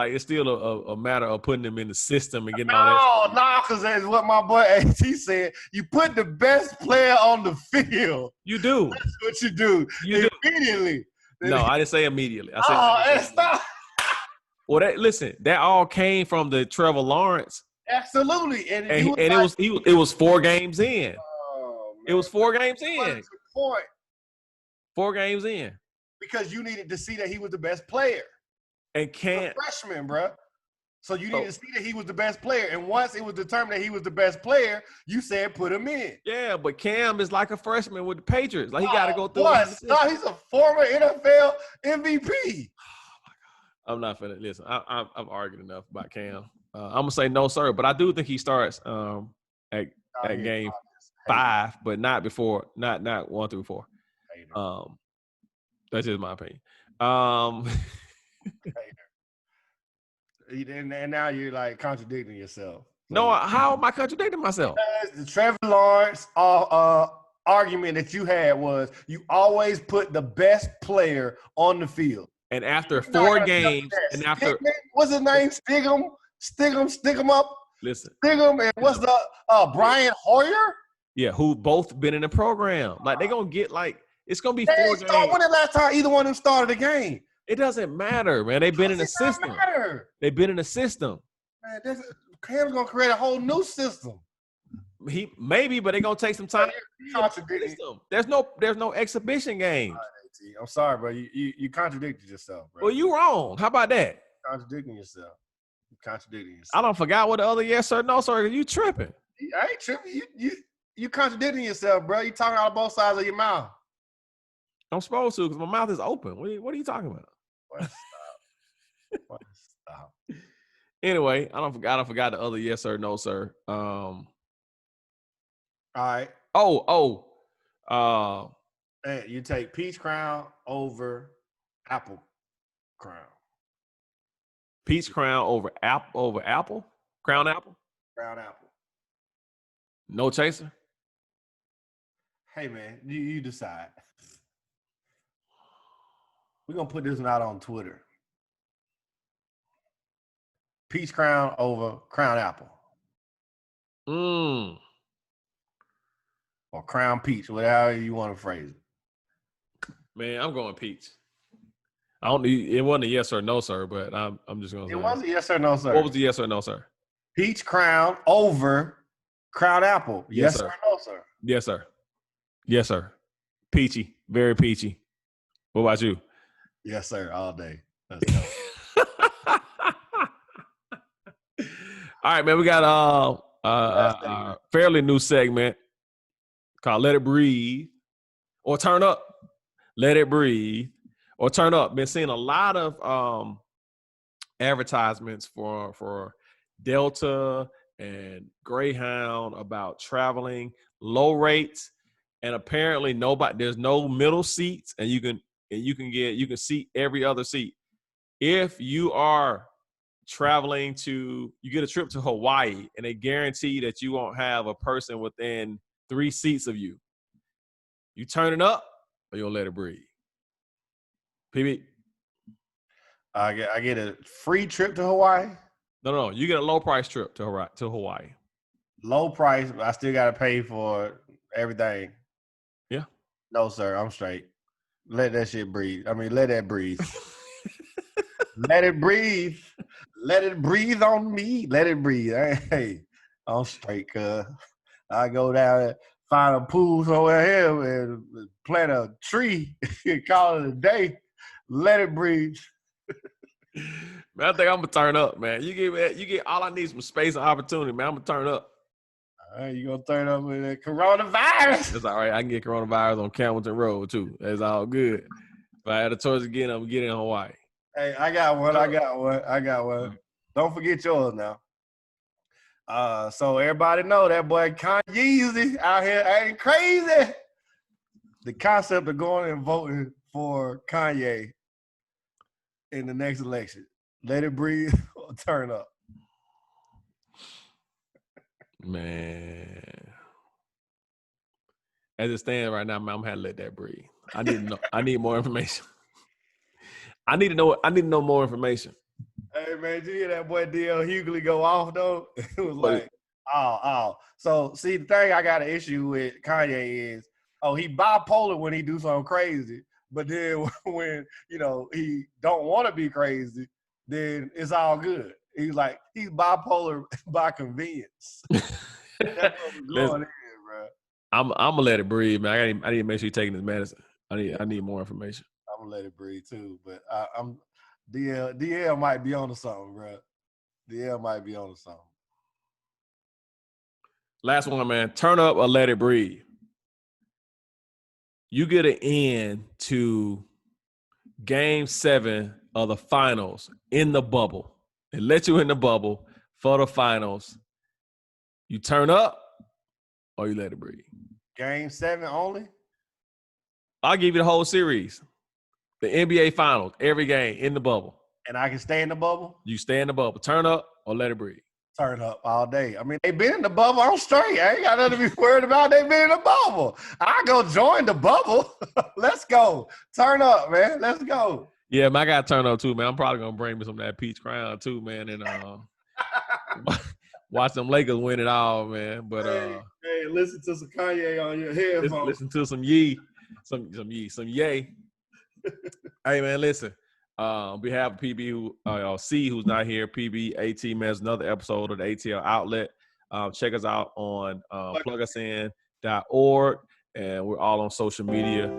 Speaker 2: a matter of putting them in the system and getting all that.
Speaker 3: No, because that's what my boy AT said. You put the best player on the field.
Speaker 2: You do.
Speaker 3: That's what you do. Immediately.
Speaker 2: No, I didn't say immediately. I said
Speaker 3: stop.
Speaker 2: Well, that all came from the Trevor Lawrence.
Speaker 3: Absolutely,
Speaker 2: and it was 4 games in.
Speaker 3: Oh,
Speaker 2: it was 4 games in.
Speaker 3: Point.
Speaker 2: 4 games in.
Speaker 3: Because you needed to see that he was the best player.
Speaker 2: And can't
Speaker 3: freshman, bro. So you needed to see that he was the best player. And once it was determined that he was the best player, you said put him in.
Speaker 2: Yeah, but Cam is like a freshman with the Patriots. Like he got to go through.
Speaker 3: No, he's a former NFL MVP.
Speaker 2: I'm not finna listen. I've argued enough about Cam. I'm gonna say no, sir. But I do think he starts at game 5, but not before, not 1 through 4. That's just my opinion.
Speaker 3: And now you're like contradicting yourself.
Speaker 2: No, how am I contradicting myself?
Speaker 3: The Trevor Lawrence argument that you had was you always put the best player on the field.
Speaker 2: And after 4 games, and after
Speaker 3: what's his name? Stick him up.
Speaker 2: Listen,
Speaker 3: Stigum and what's the Brian Hoyer?
Speaker 2: Yeah, who both been in the program. Like they gonna get it's gonna be 4 games.
Speaker 3: When the last time either one of them started a game?
Speaker 2: It doesn't matter, man. They've been in the system. They've been in the system.
Speaker 3: Man, Cam's gonna create a whole new system.
Speaker 2: He maybe, but they're gonna take some time. There's no exhibition games.
Speaker 3: Right, I'm sorry, bro. You contradicted yourself, bro.
Speaker 2: Well, you wrong. How about that?
Speaker 3: Contradicting yourself.
Speaker 2: I don't forgot what the other yes sir, no sir. You tripping?
Speaker 3: I ain't tripping. You contradicting yourself, bro. You talking out of both sides of your mouth.
Speaker 2: I'm supposed to because my mouth is open. What are you talking about?
Speaker 3: Stop.
Speaker 2: Anyway, I don't forgot the other yes sir, no sir.
Speaker 3: All right. Hey, you take peach crown over apple crown.
Speaker 2: Peach crown over apple? Crown apple?
Speaker 3: Crown apple.
Speaker 2: No chaser?
Speaker 3: Hey, man, you decide. We're going to put this one out on Twitter. Peach crown over crown apple. Or crown peach, whatever you want to phrase it.
Speaker 2: Man, I'm going peach. It wasn't a yes or no, sir, but I'm just going to say.
Speaker 3: It was a yes or no, sir.
Speaker 2: What was the yes or no, sir?
Speaker 3: Peach crown over crown apple. Yes
Speaker 2: sir.
Speaker 3: Or no, sir?
Speaker 2: Yes, sir. Yes, sir. Peachy. Very peachy. What about you?
Speaker 3: Yes, sir. All day. Let's go.
Speaker 2: All right, man. We got a fairly new segment called Let It Breathe or Turn Up. Let It Breathe or Turn Up. Been seeing a lot of advertisements for Delta and Greyhound about traveling, low rates, and apparently there's no middle seats, and you can seat every other seat. If you are traveling you get a trip to Hawaii, and they guarantee that you won't have a person within 3 seats of you. You turn it up, or you'll let it breathe. PB.
Speaker 3: I get a free trip to Hawaii.
Speaker 2: No. You get a low price trip to Hawaii.
Speaker 3: Low price, but I still got to pay for everything.
Speaker 2: Yeah.
Speaker 3: No, sir. I'm straight. Let that shit breathe. I mean, let that breathe. Let it breathe. Let it breathe on me. Let it breathe. Hey, I'm straight, cuz. I go down and find a pool somewhere here and plant a tree and call it a day. Let it breathe.
Speaker 2: Man, I think I'm gonna turn up, man. You get all I need is some space and opportunity, man. I'm gonna turn up.
Speaker 3: All right, you gonna turn up with the coronavirus?
Speaker 2: That's all right. I can get coronavirus on Campbellton Road too. That's all good. If I had a choice again, I'm gonna get in Hawaii.
Speaker 3: Hey, I got one. Don't forget yours now. So everybody know that boy Kanye out here ain't crazy. The concept of going and voting for Kanye in the next election. Let it breathe or turn up.
Speaker 2: Man. As it stands right now, man, I'm gonna let that breathe. I need more information. I need to know more information. Hey
Speaker 3: man, did you hear that boy DL Hughley go off though? It was like, oh. So see, the thing I got an issue with Kanye is, he bipolar when he do something crazy, but then when he don't want to be crazy, then it's all good. He's bipolar by convenience. That's what we're going in, bro.
Speaker 2: I'm gonna let it breathe, man. I need to make sure you're taking his medicine. I need more information.
Speaker 3: I'm gonna let it breathe too, but I'm DL might be on to something, bro. DL might be on to something.
Speaker 2: Last one, man. Turn up or let it breathe. You get an end to Game 7 of the finals in the bubble. They let you in the bubble for the finals. You turn up or you let it breathe.
Speaker 3: Game 7 only?
Speaker 2: I'll give you the whole series. The NBA finals, every game in the bubble.
Speaker 3: And I can stay in the bubble?
Speaker 2: You stay in the bubble. Turn up or let it breathe.
Speaker 3: turn up all day. I mean, they been in the bubble. I'm straight. I ain't got nothing to be worried about. They been in the bubble. I go join the bubble. Let's go. Turn up, man. Let's go.
Speaker 2: Yeah, man, I got to turn up too, man. I'm probably going to bring me some of that peach crown too, man. And watch them Lakers win it all, man. But
Speaker 3: hey, listen to some Kanye on your headphones.
Speaker 2: Listen to some Yee. Some Yay. Hey, man, listen. On behalf of PB C, who's not here, PB AT, man, it's another episode of the ATL Outlet. Check us out on plugusin.org, and we're all on social media.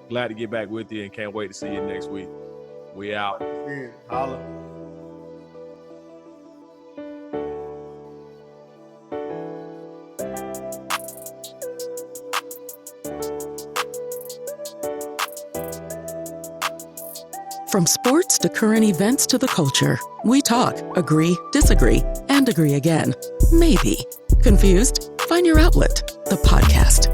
Speaker 2: Glad to get back with you and can't wait to see you next week. We out.
Speaker 3: Yeah, holla.
Speaker 1: From sports to current events to the culture, we talk, agree, disagree, and agree again. Maybe. Confused? Find your outlet, the podcast.